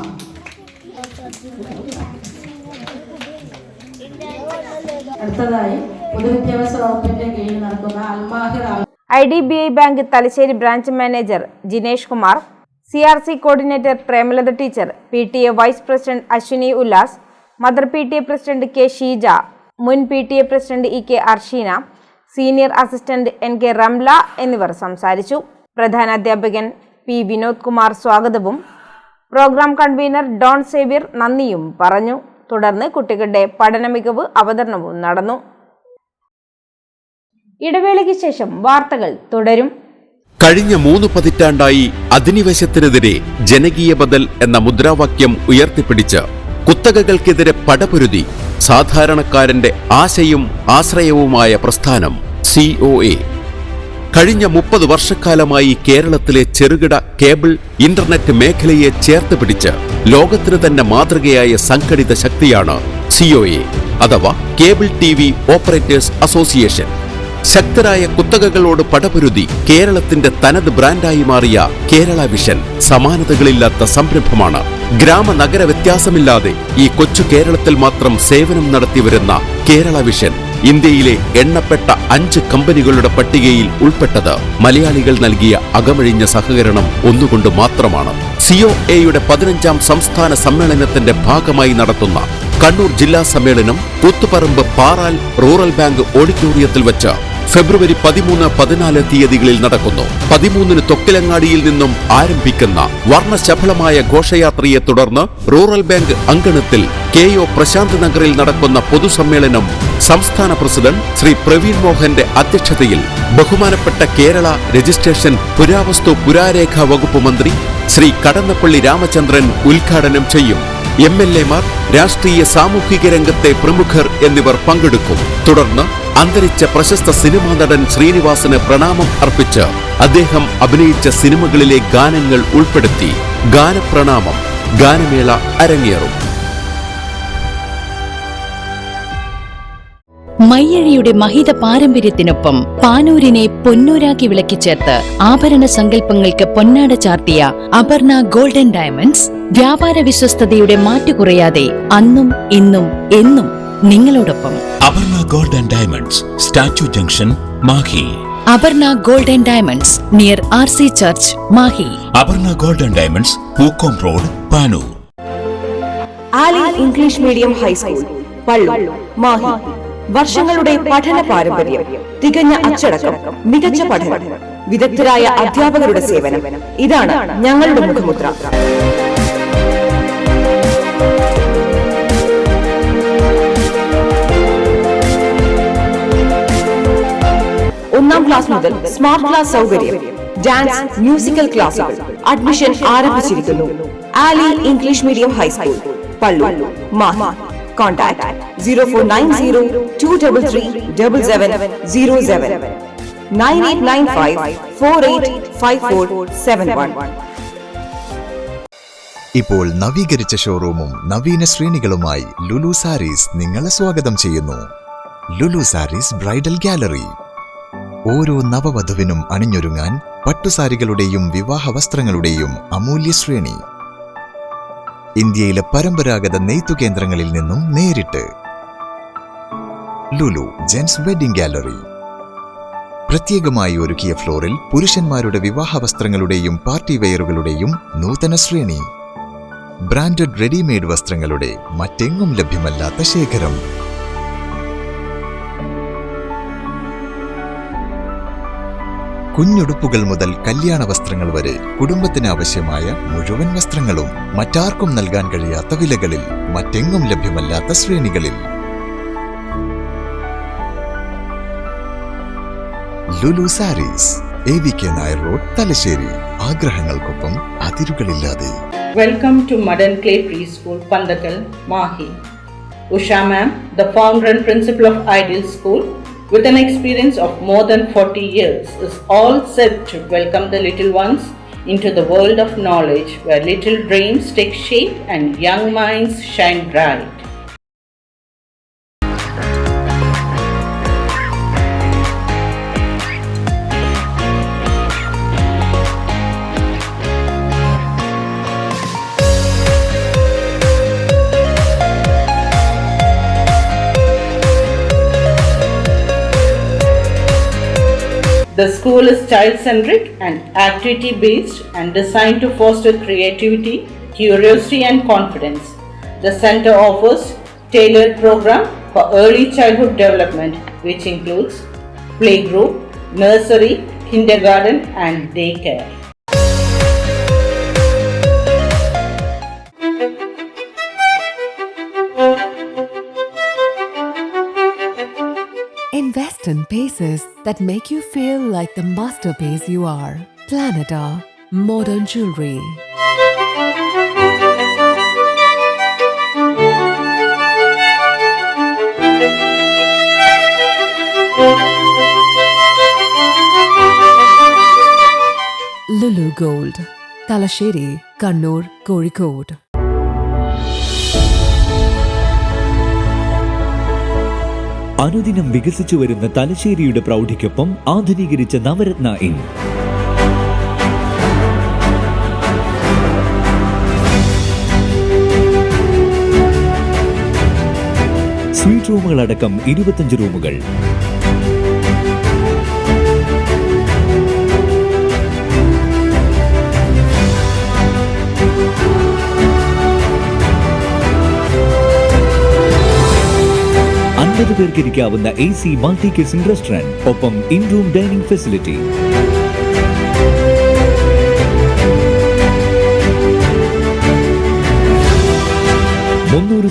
അടുത്തതായി പൊതുവിദ്യാഭ്യാസ വകുപ്പിന്റെ കീഴിൽ നടക്കുന്ന Almahir IDBI bank Thalassery branch manager Jinesh Kumar, CRC coordinator Premalatha teacher, PTA vice president Aswini Ullas, mother PTA president K Sheeja, മുൻ PTA president EK Arsheena, senior assistant NK Ramla എന്നിവർ സംസാരിച്ചു. പ്രധാനാധ്യാപകൻ P വിനോദ് കുമാർ സ്വാഗതവും പ്രോഗ്രാം കൺവീനർ ഡോൺ സേവ്യർ നന്ദിയും പറഞ്ഞു. തുടർന്ന് കുട്ടികളുടെ പഠന മികവ് അവതരണവും നടന്നു. ഇടവേളയ്ക്ക് ശേഷം വാർത്തകൾ തുടരും. കഴിഞ്ഞ 3 പതിറ്റാണ്ടായി അധിനിവേശത്തിനെതിരെ ജനകീയ ബദൽ എന്ന മുദ്രാവാക്യം ഉയർത്തിപ്പിടിച്ച് കുത്തകകൾക്കെതിരെ പടപൊരുതി സാധാരണക്കാരന്റെ ആശയും ആശ്രയവുമായ പ്രസ്ഥാനം COA. കഴിഞ്ഞ 30 വർഷക്കാലമായി കേരളത്തിലെ ചെറുകിട കേബിൾ ഇന്റർനെറ്റ് മേഖലയെ ചേർത്ത് പിടിച്ച് ലോകത്തിന് തന്നെ മാതൃകയായ സംഘടിത ശക്തിയാണ് COA അഥവാ കേബിൾ TV ഓപ്പറേറ്റേഴ്സ് അസോസിയേഷൻ. ശക്തരായ കുത്തകകളോട് പടപൊരുതി കേരളത്തിന്റെ തനത് ബ്രാൻഡായി മാറിയ കേരള വിഷൻ സമാനതകളില്ലാത്ത സംരംഭമാണ്. ഗ്രാമ നഗര വ്യത്യാസമില്ലാതെ ഈ കൊച്ചു കേരളത്തിൽ മാത്രം സേവനം നടത്തിവരുന്ന കേരള വിഷൻ ഇന്ത്യയിലെ എണ്ണപ്പെട്ട 5 കമ്പനികളുടെ പട്ടികയിൽ ഉൾപ്പെട്ടത് മലയാളികൾ നൽകിയ അകമഴിഞ്ഞ സഹകരണം ഒന്നുകൊണ്ട് മാത്രമാണ്. COAയുടെ 15ാം സംസ്ഥാന സമ്മേളനത്തിന്റെ ഭാഗമായി നടത്തുന്ന കണ്ണൂർ ജില്ലാ സമ്മേളനം കൂത്തുപറമ്പ് പാറാൽ റൂറൽ ബാങ്ക് ഓഡിറ്റോറിയത്തിൽ വച്ച് ഫെബ്രുവരി 13, 14 തീയതികളിൽ നടക്കുന്നു. 13-ന് തൊക്കിലങ്ങാടിയിൽ നിന്നും ആരംഭിക്കുന്ന വർണ്ണശബളമായ ഘോഷയാത്രയെ തുടർന്ന് റൂറൽ ബാങ്ക് അങ്കണത്തിൽ KO പ്രശാന്ത് നഗറിൽ നടക്കുന്ന പൊതുസമ്മേളനം സംസ്ഥാന പ്രസിഡന്റ് ശ്രീ പ്രവീൺ മോഹന്റെ അധ്യക്ഷതയിൽ ബഹുമാനപ്പെട്ട കേരള രജിസ്ട്രേഷൻ പുരാവസ്തു പുരാരേഖ വകുപ്പ് മന്ത്രി ശ്രീ കടന്നപ്പള്ളി രാമചന്ദ്രൻ ഉദ്ഘാടനം ചെയ്യും. MLA-മാർ, രാഷ്ട്രീയ സാമൂഹിക രംഗത്തെ പ്രമുഖർ എന്നിവർ പങ്കെടുക്കും. തുടർന്ന് അന്തരിച്ച പ്രശസ്ത സിനിമാ നടൻ ശ്രീനിവാസന് പ്രണാമം അർപ്പിച്ച് അദ്ദേഹം അഭിനയിച്ച സിനിമകളിലെ ഗാനങ്ങൾ ഉൾപ്പെടുത്തി ഗാനപ്രണാമം ഗാനമേള അരങ്ങേറും. മയ്യഴിയുടെ മഹിത പാരമ്പര്യത്തിനൊപ്പം പാനൂരിനെ പൊന്നൂരാക്കി വിളക്കിച്ചേർത്ത് ആഭരണ സങ്കല്പങ്ങൾക്ക് പൊന്നാട ചാർത്തിയ അപർണ ഗോൾഡൻ ഡയമണ്ട്സ് വ്യാപാര വിശ്വസ്തയുടെ മാറ്റുകുറയാതെ അന്നും ഇന്നും എന്നും നിങ്ങളോടൊപ്പം. Aparna golden diamonds, statue junction, Mahe. Aparna golden diamonds near RC church, Mahe. Aparna golden diamonds, Pookkom road, Panoor. Ali English medium high school, Pallur, Mahe. വർഷങ്ങളുടെ പഠന പാരമ്പര്യം, തികഞ്ഞ അച്ചടക്കം, മികച്ച പഠനം, വിദഗ്ധരായ അധ്യാപകരുടെ സേവനം, ഇതാണ് ഞങ്ങളുടെ മുഖമുദ്ര. ഒന്നാം ക്ലാസ് മുതൽ സ്മാർട്ട് ക്ലാസ് സൗകര്യം, ഡാൻസ്, മ്യൂസിക്കൽ ക്ലാസുകൾ. അഡ്മിഷൻ ആരംഭിച്ചിരിക്കുന്നു. Ali English medium high school, Pallur, Mahe. Contact 0490-233-7707 9895-485471. ഇപ്പോൾ നവീകരിച്ച ഷോറൂമും നവീന ശ്രേണികളുമായി ലുലു സാരീസ് നിങ്ങളെ സ്വാഗതം ചെയ്യുന്നു. Lulu Sarees bridal gallery. ഓരോ നവവധുവിനും അണിഞ്ഞൊരുങ്ങാൻ പട്ടുസാരികളുടെയും വിവാഹ വസ്ത്രങ്ങളുടെയും അമൂല്യ ശ്രേണി. ഇന്ത്യയിലെ പരമ്പരാഗത നെയ്ത്തു കേന്ദ്രങ്ങളിൽ നിന്നും നേരിട്ട്. Lulu gents wedding gallery. പ്രത്യേകമായി ഒരുക്കിയ ഫ്ലോറിൽ പുരുഷന്മാരുടെ വിവാഹ വസ്ത്രങ്ങളുടെയും പാർട്ടി വെയറുകളുടെയും നൂതന ശ്രേണി. ബ്രാൻഡഡ് റെഡിമെയ്ഡ് വസ്ത്രങ്ങളുടെ മറ്റെങ്ങും ലഭ്യമല്ലാത്ത ശേഖരം. കുഞ്ഞുടുപ്പുകൾ മുതൽ കല്യാണ വസ്ത്രങ്ങൾ വരെ കുടുംബത്തിന് ആവശ്യമായ മുഴുവൻ വസ്ത്രങ്ങളും മറ്റാർക്കും നൽകാൻ കഴിയാത്ത വിലകളിൽ, മറ്റെങ്ങും ലഭ്യമല്ലാത്ത ശ്രേണികളിൽ. Lulu sarees, AVK Nair road, Thalassery. ആഗ്രഹങ്ങൾക്കൊപ്പം അതിരുകളില്ലാതെ. Welcome to Modern Clay Preschool, Pandakal, Mahi. Usha ma'am, the founder and principal of Ideal School, with an experience of more than 40 years, is all set to welcome the little ones into the world of knowledge, where little dreams take shape and young minds shine bright. The school is child-centric and activity-based and designed to foster creativity, curiosity and confidence. The center offers tailored program for early childhood development, which includes playgroup, nursery, kindergarten and daycare. Invest in pieces that make you feel like the masterpiece you are. Planeta Modern Jewelry. Lulu Gold, Talasheri, Kannur, Kozhikode. അനുദിനം വികസിച്ചു വരുന്ന തലശ്ശേരിയുടെ പ്രൗഢിക്കൊപ്പം ആധുനീകരിച്ച Navaratna inn. Suite റൂമുകളടക്കം 25 റൂമുകൾ. പേർക്ക് ഇരിക്കാവുന്ന AC മൾട്ടി കിച്ചൺ റെസ്റ്റോറന്റ്, ഒപ്പം in room dining facility.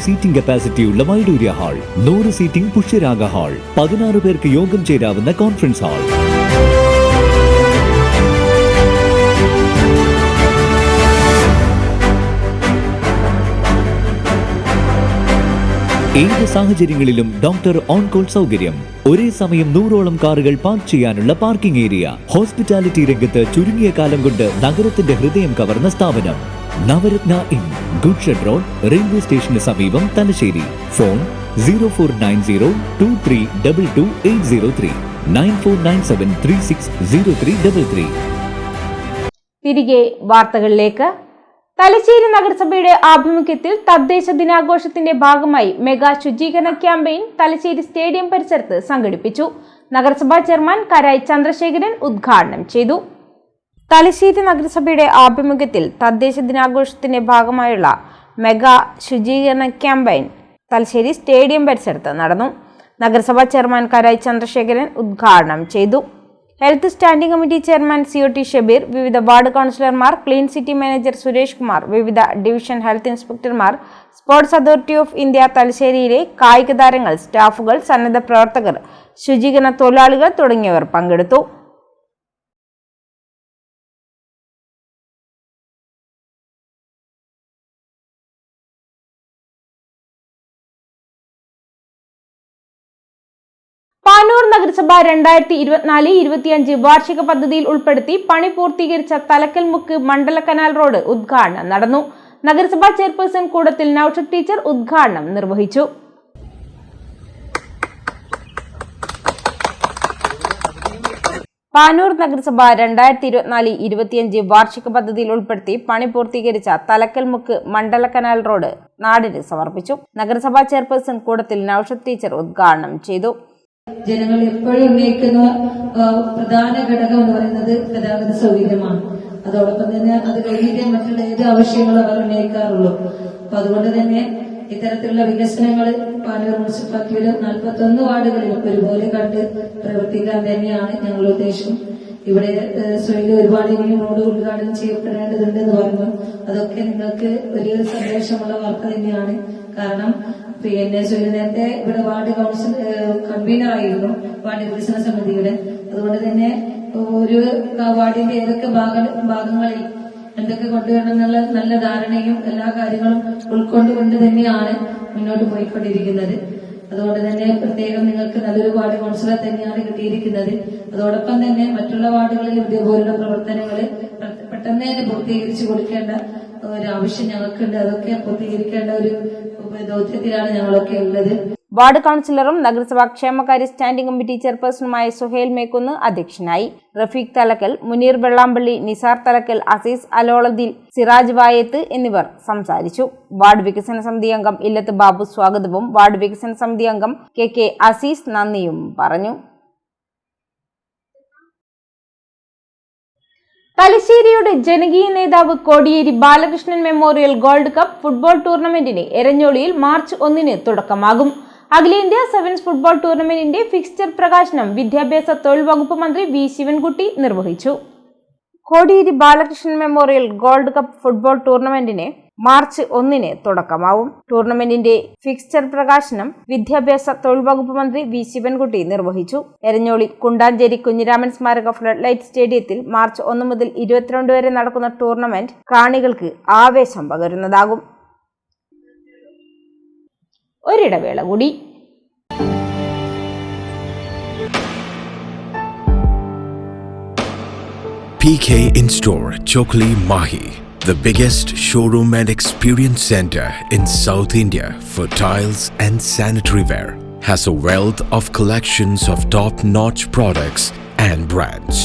Seating കപ്പാസിറ്റിയുള്ള Vaidoorya hall, 100 seating Pushyaraga hall, 16 പേർക്ക് യോഗം ചേരാവുന്ന കോൺഫറൻസ് ഹാൾ. ഏത് സാഹചര്യങ്ങളിലും ഡോക്ടർ ഓൺ കോൾ സൗകര്യം, ഒരേ സമയം 100ഓളം കാറുകൾ പാർക്ക് ചെയ്യാനുള്ള പാർക്കിംഗ് ഏരിയ. ഹോസ്പിറ്റാലിറ്റി രംഗത്ത് ചുരുങ്ങിയ കാലം കൊണ്ട് നഗരത്തിന്റെ ഹൃദയം കവർന്ന സ്ഥാപനം Navaratna inn, good shed road, railway സ്റ്റേഷന് സമീപം, തലശ്ശേരി. ഫോൺ 0490222803 9497360333. തിരികെ വാർത്തകളിലേക്ക്. തലശ്ശേരി നഗരസഭയുടെ ആഭിമുഖ്യത്തിൽ തദ്ദേശ ദിനാഘോഷത്തിന്റെ ഭാഗമായി മെഗാ ശുചീകരണ ക്യാമ്പയിൻ തലശ്ശേരി സ്റ്റേഡിയം പരിസരത്ത് സംഘടിപ്പിച്ചു. നഗരസഭാ ചെയർമാൻ കരായി ചന്ദ്രശേഖരൻ ഉദ്ഘാടനം ചെയ്തു. തലശ്ശേരി നഗരസഭയുടെ ആഭിമുഖ്യത്തിൽ തദ്ദേശ ദിനാഘോഷത്തിന്റെ ഭാഗമായുള്ള മെഗാ ശുചീകരണ ക്യാമ്പയിൻ തലശ്ശേരി സ്റ്റേഡിയം പരിസരത്ത് നടന്നു. നഗരസഭാ ചെയർമാൻ കരായി ചന്ദ്രശേഖരൻ ഉദ്ഘാടനം ചെയ്തു. Health standing committee chairman COT Shabeer, വിവിധ വാർഡ് കൗൺസിലർമാർ, clean city manager Suresh Kumar, വിവിധ ഡിവിഷൻ ഹെൽത്ത് ഇൻസ്പെക്ടർമാർ, സ്പോർട്സ് അതോറിറ്റി ഓഫ് ഇന്ത്യ തലശ്ശേരിയിലെ കായിക താരങ്ങൾ, സ്റ്റാഫുകൾ, സന്നദ്ധ പ്രവർത്തകർ, ശുചീകരണ തൊഴിലാളികൾ തുടങ്ങിയവർ പങ്കെടുത്തു. പാനൂർ നഗരസഭ 2024-25 വാർഷിക പദ്ധതിയിൽ ഉൾപ്പെടുത്തി പണി പൂർത്തീകരിച്ച തലക്കൽമുക്ക് മണ്ഡല കനാൽ റോഡ് ഉദ്ഘാടനം നടന്നു. നഗരസഭാ ചെയർപേഴ്സൺ കൂടത്തിൽ നൌഷദ് ടീച്ചർ ഉദ്ഘാടനം നിർവഹിച്ചു. പാനൂർ നഗരസഭ 2024-25 വാർഷിക പദ്ധതിയിൽ ഉൾപ്പെടുത്തി പണി പൂർത്തീകരിച്ച തലക്കൽമുക്ക് മണ്ഡല കനാൽ റോഡ് നാടിന് സമർപ്പിച്ചു. നഗരസഭാ ചെയർപേഴ്സൺ കൂടത്തിൽ നൌഷദ് ടീച്ചർ ഉദ്ഘാടനം ചെയ്തു. ജനങ്ങൾ എപ്പോഴും ഉന്നയിക്കുന്ന പ്രധാന ഘടകം എന്ന് പറയുന്നത് ഗതാഗത സൗകര്യമാണ്. അതോടൊപ്പം തന്നെ അത് കഴിഞ്ഞിട്ടേ മറ്റുള്ള ഏത് ആവശ്യങ്ങളും അവർ ഉന്നയിക്കാറുള്ളൂ. അപ്പൊ അതുകൊണ്ട് തന്നെ ഇത്തരത്തിലുള്ള വികസനങ്ങൾ പാനൂർ മുനിസിപ്പാലിറ്റിയിലെ 41 വാർഡുകളിലും ഒരുപോലെ കണ്ട് പ്രവർത്തിക്കാൻ തന്നെയാണ് ഞങ്ങളുടെ ഉദ്ദേശം. ഇവിടെ സ്വയം ഒരുപാട് ഇനിയും റോഡ് ഉദ്ഘാടനം ചെയ്യപ്പെടേണ്ടതുണ്ട് എന്ന് പറഞ്ഞു. അതൊക്കെ നിങ്ങൾക്ക് വലിയൊരു സന്ദേശമുള്ള വാർത്ത തന്നെയാണ്. കാരണം നേരത്തെ ഇവിടെ വാർഡ് കൗൺസിൽ കൺവീനറായിരുന്നു വാർഡ് വികസന സമിതിയുടെ. അതുകൊണ്ട് തന്നെ ഒരു വാർഡിന്റെ ഏതൊക്കെ ഭാഗങ്ങളിൽ എന്തൊക്കെ കൊണ്ടുവരണം എന്നുള്ള നല്ല ധാരണയും എല്ലാ കാര്യങ്ങളും ഉൾക്കൊണ്ടുകൊണ്ട് തന്നെയാണ് മുന്നോട്ട് പോയിക്കൊണ്ടിരിക്കുന്നത്. അതുകൊണ്ട് തന്നെ പ്രത്യേകം നിങ്ങൾക്ക് നല്ലൊരു വാർഡ് കൗൺസിലർ തന്നെയാണ് കിട്ടിയിരിക്കുന്നത്. അതോടൊപ്പം തന്നെ മറ്റുള്ള വാർഡുകളിൽ ഇതേപോലുള്ള പ്രവർത്തനങ്ങൾ പെട്ടെന്ന് തന്നെ പൂർത്തീകരിച്ചു കൊടുക്കേണ്ട ഒരു ആവശ്യം ഞങ്ങൾക്കുണ്ട്. അതൊക്കെ പൂർത്തീകരിക്കേണ്ട ഒരു ദൗത്യത്തിലാണ് ഞങ്ങളൊക്കെ ഉള്ളത്. വാർഡ് കൌൺസിലറും നഗരസഭാ ക്ഷേമകാര്യ സ്റ്റാൻഡിംഗ് കമ്മിറ്റി ചെയർപേഴ്സണുമായ സുഹേൽ മേക്കുന്ന് അധ്യക്ഷനായി. റഫീഖ് തലക്കൽ, മുനീർ വെള്ളാമ്പള്ളി, നിസാർ തലക്കൽ, അസീസ് അലോളദിൽ, സിറാജ് വായത്ത് എന്നിവർ സംസാരിച്ചു. വാർഡ് വികസന സമിതി അംഗം ഇല്ലത്ത് ബാബു സ്വാഗതവും വാർഡ് വികസന സമിതി അംഗം കെ അസീസ് നന്ദിയും പറഞ്ഞു. തലശ്ശേരിയുടെ ജനകീയ നേതാവ് Kodiyeri Balakrishnan memorial gold cup football ടൂർണമെന്റിന് എരഞ്ഞോളിയിൽ മാർച്ച് 1 തുടക്കമാകും. അഖിലേന്ത്യാ സെവൻസ് ഫുട്ബോൾ ടൂർണമെന്റിന്റെ ഫിക്സ്ചർ പ്രകാശനം വിദ്യാഭ്യാസ തൊഴിൽ വകുപ്പ് മന്ത്രി വി ശിവൻകുട്ടി നിർവഹിച്ചു. Kodiyeri Balakrishnan memorial gold cup football ടൂർണമെന്റിന് മാർച്ച് 1 തുടക്കമാവും. ടൂർണമെന്റിന്റെ ഫിക്സ്ചർ പ്രകാശനം വിദ്യാഭ്യാസ തൊഴിൽ വകുപ്പ് മന്ത്രി വി ശിവൻകുട്ടി നിർവഹിച്ചു. എരഞ്ഞോളി കുണ്ടാഞ്ചേരി കുഞ്ഞിരാമൻ സ്മാരക ഫ്ലഡ് ലൈറ്റ് സ്റ്റേഡിയത്തിൽ മാർച്ച് 1 മുതൽ 22 വരെ നടക്കുന്ന ടൂർണമെന്റ് കാണികൾക്ക് ആവേശം പകരുന്നതാകും. ഒരിടവേള കൂടി. PK In-Store Chokli Mahi, the biggest showroom and experience center in South India for tiles and sanitary ware, has a wealth of collections of top-notch products and brands.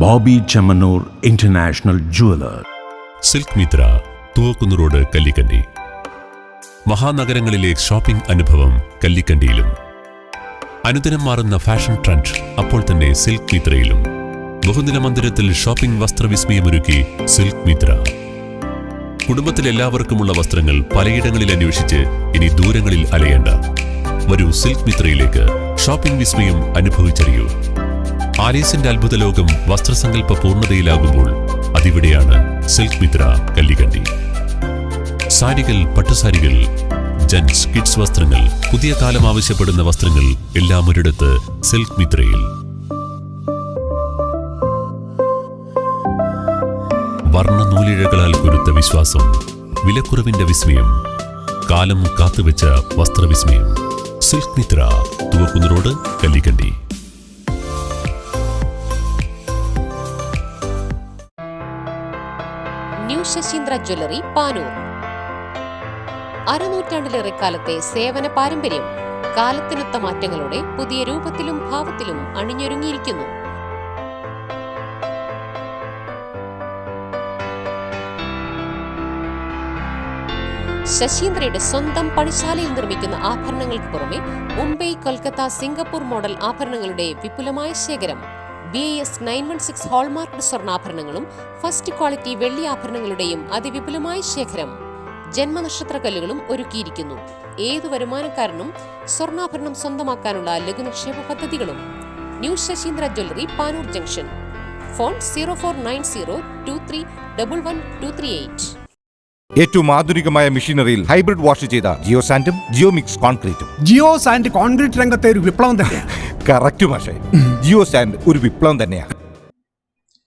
Bobby Chemmanur international jeweller. Silk Mithra, Thuvakkunnu road, Kallikkandi. മഹാനഗരങ്ങളിലെ shopping അനുഭവം കല്ലിക്കണ്ടിയിലും. അനുദിനം മാറുന്ന fashion trend അപ്പോൾ തന്നെ silk മിത്രയിലും. ബഹുനില മന്ദിരത്തിൽ shopping വസ്ത്രവിസ്മയമൊരുക്കി silk Mitra. കുടുംബത്തിലെല്ലാവർക്കുമുള്ള വസ്ത്രങ്ങൾ പലയിടങ്ങളിൽ അന്വേഷിച്ച് ഇനി ദൂരങ്ങളിൽ അലയേണ്ട. വരൂ സിൽക്ക് മിത്രയിലേക്ക്. ഷോപ്പിംഗ് വിസ്മയം അനുഭവിച്ചറിയൂ. ആലീസിന്റെ അത്ഭുത ലോകം വസ്ത്രസങ്കല്പ പൂർണ്ണതയിലാകുമ്പോൾ അതിവിടെയാണ് സിൽക്ക് മിത്ര, കല്ലിക്കണ്ടി. സാരികൾ, പട്ടുസാരികൾ, ജെന്റ്സ്, കിഡ്സ് വസ്ത്രങ്ങൾ, പുതിയ കാലം ആവശ്യപ്പെടുന്ന വസ്ത്രങ്ങൾ എല്ലാം ഒരിടത്ത് സിൽക്ക് മിത്രയിൽ. വർണ്ണ നൂലിഴകളാൽ കുരുത്ത വിശ്വാസം, വിലക്കുറവിന്റെ വിസ്മയം, കാലം കാത്തുവെച്ച വസ്ത്രവിസ്മയം. Silk Mithra, Thuvakkunnu road, Kallikkandi. New Sasheendra jewellery, Panoor. അരനൂറ്റാണ്ടിലേറെ കാലത്തെ സേവന പാരമ്പര്യം കാലത്തിനൊത്ത മാറ്റങ്ങളോടെ പുതിയ രൂപത്തിലും ഭാവത്തിലും അണിഞ്ഞൊരുങ്ങിയിരിക്കുന്നു. ശശീന്ദ്രയുടെ സ്വന്തം പണിശാലയിൽ നിർമ്മിക്കുന്ന ആഭരണങ്ങൾക്ക് പുറമെ മുംബൈ, കൊൽക്കത്ത, സിംഗപ്പൂർ മോഡൽ ആഭരണങ്ങളുടെ വിപുലമായ ശേഖരം. BIS 916 ഹോൾമാർക്ക് സ്വർണ്ണാഭരണങ്ങളും ഫസ്റ്റ് ക്വാളിറ്റി വെള്ളി ആഭരണങ്ങളുടെയും അതിവിപുലമായ ശേഖരം. ജന്മനക്ഷത്രക്കല്ലുകളും ഒരുക്കിയിരിക്കുന്നു. ഏതു വരുമാനക്കാരനും സ്വർണ്ണാഭരണം സ്വന്തമാക്കാനുള്ള ലഘുനിക്ഷേപ പദ്ധതികളും. New Sasheendra jewellery, Panoor junction. Phone 049023111238. ഏറ്റവും ആധുനികമായ മെഷീനറിയിൽ ഹൈബ്രിഡ് വാഷ് ചെയ്ത ജിയോ സാൻഡും ജിയോ മിക്സ് കോൺക്രീറ്റും. ജിയോ സാൻഡ് കോൺക്രീറ്റ് രംഗത്തെ ഒരു വിപ്ലവം തന്നെയാണ്. കറക്റ്റ് മാഷേ, ജിയോ സാൻഡ് ഒരു വിപ്ലവം തന്നെയാണ്.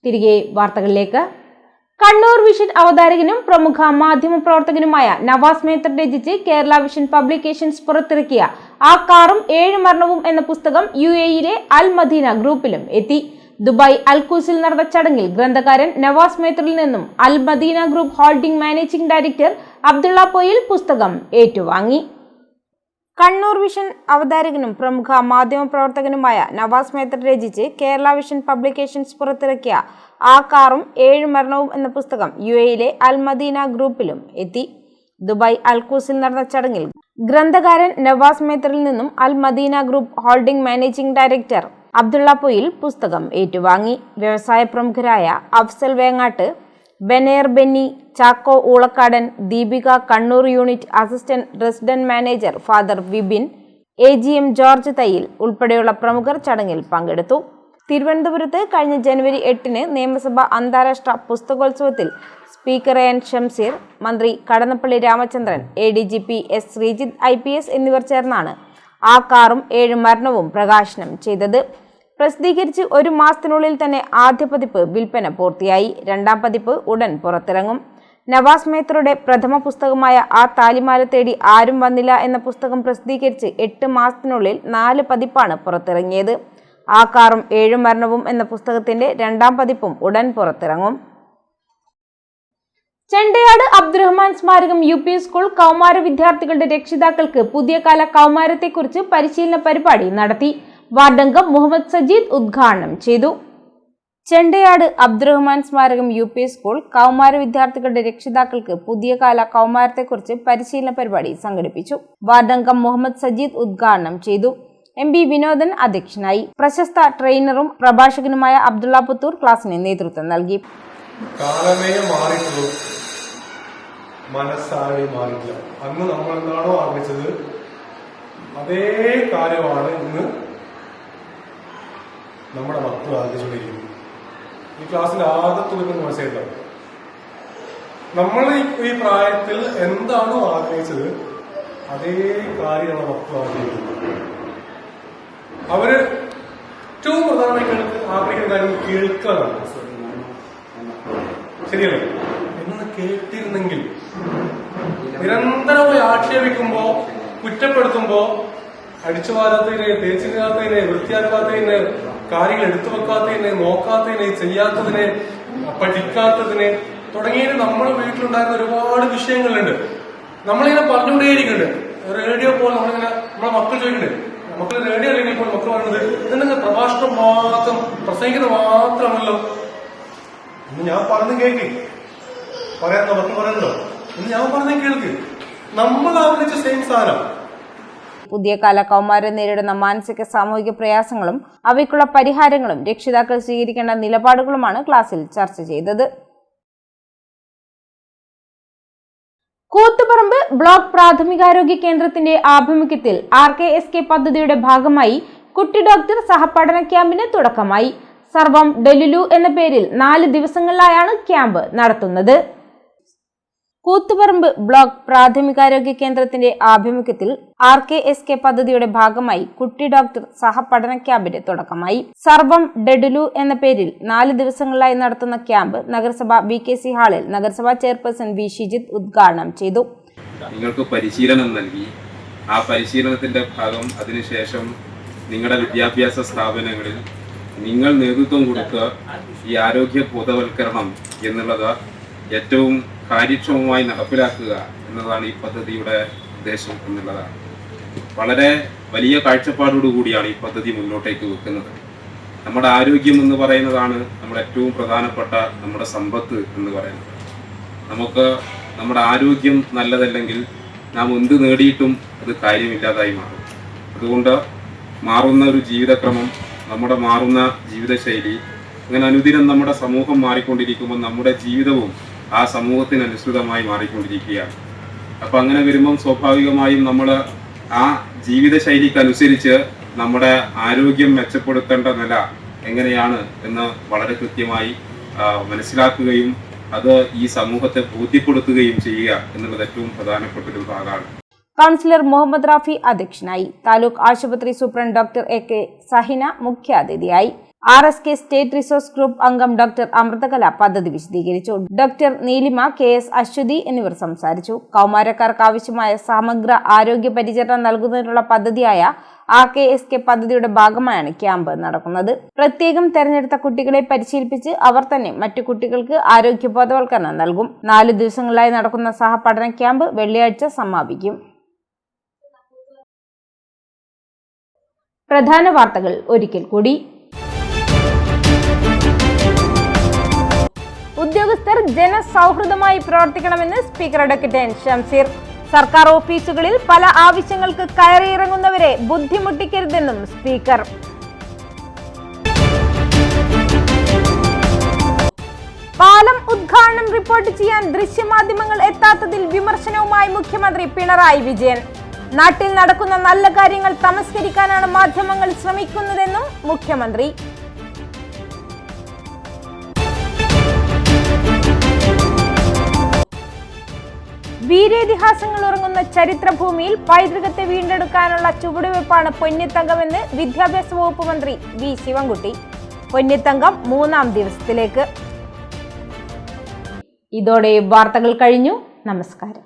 തിരികെ വാർത്തകളിലേക്ക്. കണ്ണൂർ വിഷൻ അവതാരകനും പ്രമുഖ മാധ്യമ പ്രവർത്തകനുമായ നവാസ് മേത്തർ രചിച്ച് കേരള വിഷൻ പബ്ലിക്കേഷൻസ് പുറത്തിറക്കിയ ആ കാറും 7 മരണവും എന്ന പുസ്തകം UAE-യിലെ അൽ മദീന ഗ്രൂപ്പിലും എത്തി. ദുബായ് അൽക്കൂസിൽ നടന്ന ചടങ്ങിൽ ഗ്രന്ഥകാരൻ നവാസ് മേത്തറിൽ നിന്നും Al Madina group holding managing director Abdulla Poyil പുസ്തകം ഏറ്റുവാങ്ങി. കണ്ണൂർ വിഷൻ അവതാരകനും പ്രമുഖ മാധ്യമ പ്രവർത്തകനുമായ നവാസ് മേത്തർ രചിച്ച് കേരള വിഷൻ പബ്ലിക്കേഷൻസ് പുറത്തിറക്കിയ ആ കാറും 7 മരണവും എന്ന പുസ്തകം UAE-യിലെ അൽ മദീന ഗ്രൂപ്പിലും എത്തി. ദുബായ് അൽക്കൂസിൽ നടന്ന ചടങ്ങിൽ ഗ്രന്ഥകാരൻ നവാസ് മേത്തറിൽ നിന്നും Al Madina group holding managing director Abdulla Poyil പുസ്തകം ഏറ്റുവാങ്ങി. വ്യവസായ പ്രമുഖരായ Afsal Vengatt, Baner Benny, Chacko Oolakkadan, Deepika Kannur unit assistant resident manager father Vipin, AGM George Thayyil ഉൾപ്പെടെയുള്ള പ്രമുഖർ ചടങ്ങിൽ പങ്കെടുത്തു. തിരുവനന്തപുരത്ത് കഴിഞ്ഞ ജനുവരി 8-ന് നിയമസഭ അന്താരാഷ്ട്ര പുസ്തകോത്സവത്തിൽ സ്പീക്കർ AN ഷംസീർ, മന്ത്രി Kadannappally Ramachandran, ADGP S Sreejith IPS എന്നിവർ ചേർന്നാണ് ആ കാറും 7 മരണവും പ്രകാശനം ചെയ്തത്. പ്രസിദ്ധീകരിച്ച് 1 മാസത്തിനുള്ളിൽ തന്നെ ആദ്യ പതിപ്പ് വിൽപ്പന പൂർത്തിയായി. 2ാം പതിപ്പ് ഉടൻ പുറത്തിറങ്ങും. നവാസ് മേത്തറുടെ പ്രഥമ പുസ്തകമായ ആ താലിമാല തേടി ആരും വന്നില്ല എന്ന പുസ്തകം പ്രസിദ്ധീകരിച്ച് 8 മാസത്തിനുള്ളിൽ 4 പതിപ്പാണ് പുറത്തിറങ്ങിയത്. ആ കാറും 7 മരണവും എന്ന പുസ്തകത്തിന്റെ 2ാം പതിപ്പും ഉടൻ പുറത്തിറങ്ങും. ചെണ്ടയാട് അബ്ദുറഹ്മാൻ സ്മാരകം UP സ്കൂൾ കൗമാര വിദ്യാർത്ഥികളുടെ രക്ഷിതാക്കൾക്ക് പുതിയ കാല കൗമാരത്തെക്കുറിച്ച് പരിശീലന പരിപാടി നടത്തി. വാർഡംഗം മുഹമ്മദ് സജീദ് ഉദ്ഘാടനം ചെയ്തു. ചെണ്ടയാട് അബ്ദുറഹ്മാൻ സ്മാരകം UP സ്കൂൾ കൗമാര വിദ്യാർത്ഥികളുടെ രക്ഷിതാക്കൾക്ക് പുതിയ കാല കൗമാരത്തെക്കുറിച്ച് പരിശീലന പരിപാടി സംഘടിപ്പിച്ചു. വാർഡംഗം മുഹമ്മദ് സജീദ് ഉദ്ഘാടനം ചെയ്തു. MB വിനോദൻ അധ്യക്ഷനായി. പ്രശസ്ത ട്രെയിനറും പ്രഭാഷകനുമായ അബ്ദുള്ള പുത്തൂർ ക്ലാസിന് നേതൃത്വം നൽകി. കാലമേ മാറിയിട്ടുള്ളൂ, മനസ്സായി മാറിയില്ല. അന്ന് നമ്മൾ എന്താണോ ആഗ്രഹിച്ചത് അതേ കാര്യമാണ് ഇന്ന് നമ്മുടെ മക്കൾ ആഗ്രഹിച്ചുകൊണ്ടിരിക്കുന്നത്. ഈ ക്ലാസ്സിൽ ആകത്തുനിന്ന് മനസ്സിലാക്കാം, നമ്മൾ ഈ പ്രായത്തിൽ എന്താണോ ആഗ്രഹിച്ചത് അതേ കാര്യമാണ് മക്കൾ ആഗ്രഹിക്കുന്നത്. അവര് ഏറ്റവും പ്രധാനമായി ആഗ്രഹിക്കുന്ന കാര്യം കേൾക്കാനാണ്. ശരിയല്ലേ? എന്ന് കേട്ടിരുന്നെങ്കിൽ നിരന്തരമായി ആക്ഷേപിക്കുമ്പോ, കുറ്റപ്പെടുത്തുമ്പോ, അടിച്ചു വാരാത്തതിനെ, തേച്ചില്ലാത്തതിനെ, വൃത്തിയാക്കാത്തതിനെ, കാര്യങ്ങൾ എടുത്തു വെക്കാത്തതിനെ, നോക്കാത്തതിനെ, ചെയ്യാത്തതിനെ, പഠിക്കാത്തതിനെ തുടങ്ങിയതിന് നമ്മുടെ വീട്ടിലുണ്ടായിരുന്ന ഒരുപാട് വിഷയങ്ങളുണ്ട്. നമ്മളിങ്ങനെ പറഞ്ഞുകൊണ്ടേയിരിക്കുന്നുണ്ട്. റേഡിയോ പോലെ നമ്മളിങ്ങനെ നമ്മളെ മക്കൾ ചോദിക്കുന്നുണ്ട്, മക്കൾ റേഡിയോ അല്ലെങ്കിൽ ഇപ്പോൾ മക്കൾ പറയുന്നത് ഇതെന്നെ പ്രഭാഷണം മാത്രം, പ്രസംഗിക്കുന്നത് മാത്രമല്ലോ. ഇന്ന് ഞാൻ പറഞ്ഞു കേൾക്ക്, പറയാത്ത മക്കൾ പറയുന്നുണ്ടോ? ഇന്ന് ഞാൻ പറഞ്ഞ കേൾക്ക്. നമ്മൾ ആഗ്രഹിച്ച സെയിം സാധനം. പുതിയ കാല കൗമാരം നേരിടുന്ന മാനസിക സാമൂഹിക പ്രയാസങ്ങളും അവയ്ക്കുള്ള പരിഹാരങ്ങളും രക്ഷിതാക്കൾ സ്വീകരിക്കേണ്ട നിലപാടുകളുമാണ് ക്ലാസ്സിൽ ചർച്ച ചെയ്തത്. കൂത്തുപറമ്പ് ബ്ലോക്ക് പ്രാഥമികാരോഗ്യ കേന്ദ്രത്തിന്റെ ആഭിമുഖ്യത്തിൽ RKSK പദ്ധതിയുടെ ഭാഗമായി കുട്ടി ഡോക്ടർ സഹപഠന ക്യാമ്പിന് തുടക്കമായി. സർവം ഡെലുലു എന്ന പേരിൽ 4 ദിവസങ്ങളിലായാണ് ക്യാമ്പ് നടത്തുന്നത്. കൂത്തുപറമ്പ് ബ്ലോക്ക് പ്രാഥമികാരോഗ്യ കേന്ദ്രത്തിന്റെ ആഭിമുഖ്യത്തിൽ RKSK പദ്ധതിയുടെ ഭാഗമായി കുട്ടി ഡോക്ടർ സഹപഠന ക്യാമ്പിന് തുടക്കമായി. സർവം ഡെലുലു എന്ന പേരിൽ 4 ദിവസങ്ങളിലായി നടത്തുന്ന ക്യാമ്പ് നഗരസഭ BKC ഹാളിൽ നഗരസഭാ ചെയർപേഴ്സൺ V ഷിജിത്ത് ഉദ്ഘാടനം ചെയ്തു. നിങ്ങൾക്ക് പരിശീലനം നൽകി, ആ പരിശീലനത്തിന്റെ ഭാഗം അതിനുശേഷം നിങ്ങളുടെ വിദ്യാഭ്യാസ സ്ഥാപനങ്ങളിൽ നിങ്ങൾ നേതൃത്വം കൊടുക്കുക. ഈ ആരോഗ്യ ബോധവൽക്കരണം എന്നുള്ളത് ഏറ്റവും കാര്യക്ഷമമായി നടപ്പിലാക്കുക എന്നതാണ് ഈ പദ്ധതിയുടെ ഉദ്ദേശം എന്നുള്ളതാണ്. വളരെ വലിയ കാഴ്ചപ്പാടോടുകൂടിയാണ് ഈ പദ്ധതി മുന്നോട്ടേക്ക് വെക്കുന്നത്. നമ്മുടെ ആരോഗ്യം എന്ന് പറയുന്നതാണ് നമ്മുടെ ഏറ്റവും പ്രധാനപ്പെട്ട നമ്മുടെ സമ്പത്ത് എന്ന് പറയുന്നത്. നമുക്ക് നമ്മുടെ ആരോഗ്യം നല്ലതല്ലെങ്കിൽ നാം എന്ത് നേടിയിട്ടും അത് കാര്യമില്ലാതായി മാറും. അതുകൊണ്ട് മാറുന്ന ഒരു ജീവിതക്രമം, നമ്മുടെ മാറുന്ന ജീവിതശൈലി, അങ്ങനെ അനുദിനം നമ്മുടെ സമൂഹം മാറിക്കൊണ്ടിരിക്കുമ്പോൾ നമ്മുടെ ജീവിതവും ആ സമൂഹത്തിനനുസൃതമായി മാറിക്കൊണ്ടിരിക്കുകയാണ്. അപ്പം അങ്ങനെ വരുമ്പം സ്വാഭാവികമായും നമ്മൾ ആ ജീവിതശൈലിക്കനുസരിച്ച് നമ്മുടെ ആരോഗ്യം മെച്ചപ്പെടുത്തേണ്ട നില എങ്ങനെയാണ് എന്ന് വളരെ കൃത്യമായി മനസ്സിലാക്കുകയും അതോ ഈ സമൂഹത്തെ ബോധ്യപ്പെടുത്തുകയും ചെയ്യുക എന്നുള്ളത് ഏറ്റവും പ്രധാനപ്പെട്ട ഒരു ഭാഗമാണ്. കൗൺസിലർ മുഹമ്മദ് റാഫി അധ്യക്ഷനായി. താലൂക്ക് ആശുപത്രി സൂപ്രണ്ട് ഡോക്ടർ AK സഹിന മുഖ്യാതിഥിയായി. RSK സ്റ്റേറ്റ് റിസോഴ്സ് ഗ്രൂപ്പ് അംഗം ഡോക്ടർ അമൃതകല പദ്ധതി വിശദീകരിച്ചു. ഡോക്ടർ നീലിമ, KS അശ്വതി എന്നിവർ സംസാരിച്ചു. കൗമാരക്കാർക്ക് ആവശ്യമായ സമഗ്ര ആരോഗ്യ പരിചരണം നൽകുന്നതിനുള്ള പദ്ധതിയായ RKSK പദ്ധതിയുടെ ഭാഗമായാണ് ക്യാമ്പ് നടക്കുന്നത്. പ്രത്യേകം തെരഞ്ഞെടുത്ത കുട്ടികളെ പരിശീലിപ്പിച്ച് അവർ തന്നെ മറ്റു കുട്ടികൾക്ക് ആരോഗ്യ ബോധവൽക്കരണം നൽകും. 4 ദിവസങ്ങളിലായി നടക്കുന്ന സഹപഠന ക്യാമ്പ് വെള്ളിയാഴ്ച സമാപിക്കും. പ്രധാന വാർത്തകൾ ഒരിക്കൽ കൂടി. ഉദ്യോഗസ്ഥർ ജനസൗഹൃദമായി പ്രവർത്തിക്കണമെന്ന് സ്പീക്കർ അഡ്വക്കേറ്റ് N. ഷംസീർ. സർക്കാർ ഓഫീസുകളിൽ പല ആവശ്യങ്ങൾക്ക് കയറിയിറങ്ങുന്നവരെ ബുദ്ധിമുട്ടിക്കരുതെന്നും സ്പീക്കർ. പാലം ഉദ്ഘാടനം റിപ്പോർട്ട് ചെയ്യാൻ ദൃശ്യമാധ്യമങ്ങൾ എത്താത്തതിൽ വിമർശനവുമായി മുഖ്യമന്ത്രി പിണറായി വിജയൻ. നാട്ടിൽ നടക്കുന്ന നല്ല കാര്യങ്ങൾ തമസ്കരിക്കാനാണ് മാധ്യമങ്ങൾ ശ്രമിക്കുന്നതെന്നും മുഖ്യമന്ത്രി. വീരേതിഹാസങ്ങൾ ഉറങ്ങുന്ന ചരിത്രഭൂമിയിൽ പൈതൃകത്തെ വീണ്ടെടുക്കാനുള്ള ചുവടുവെപ്പാണ് പൊന്നിത്തങ്കമെന്ന് വിദ്യാഭ്യാസ വകുപ്പ് മന്ത്രി V. ശിവൻകുട്ടി. പൊന്നിത്തങ്കം 3ാം ദിവസത്തിലേക്ക്. ഇതോടെ വാർത്തകൾ കഴിഞ്ഞു. നമസ്കാരം.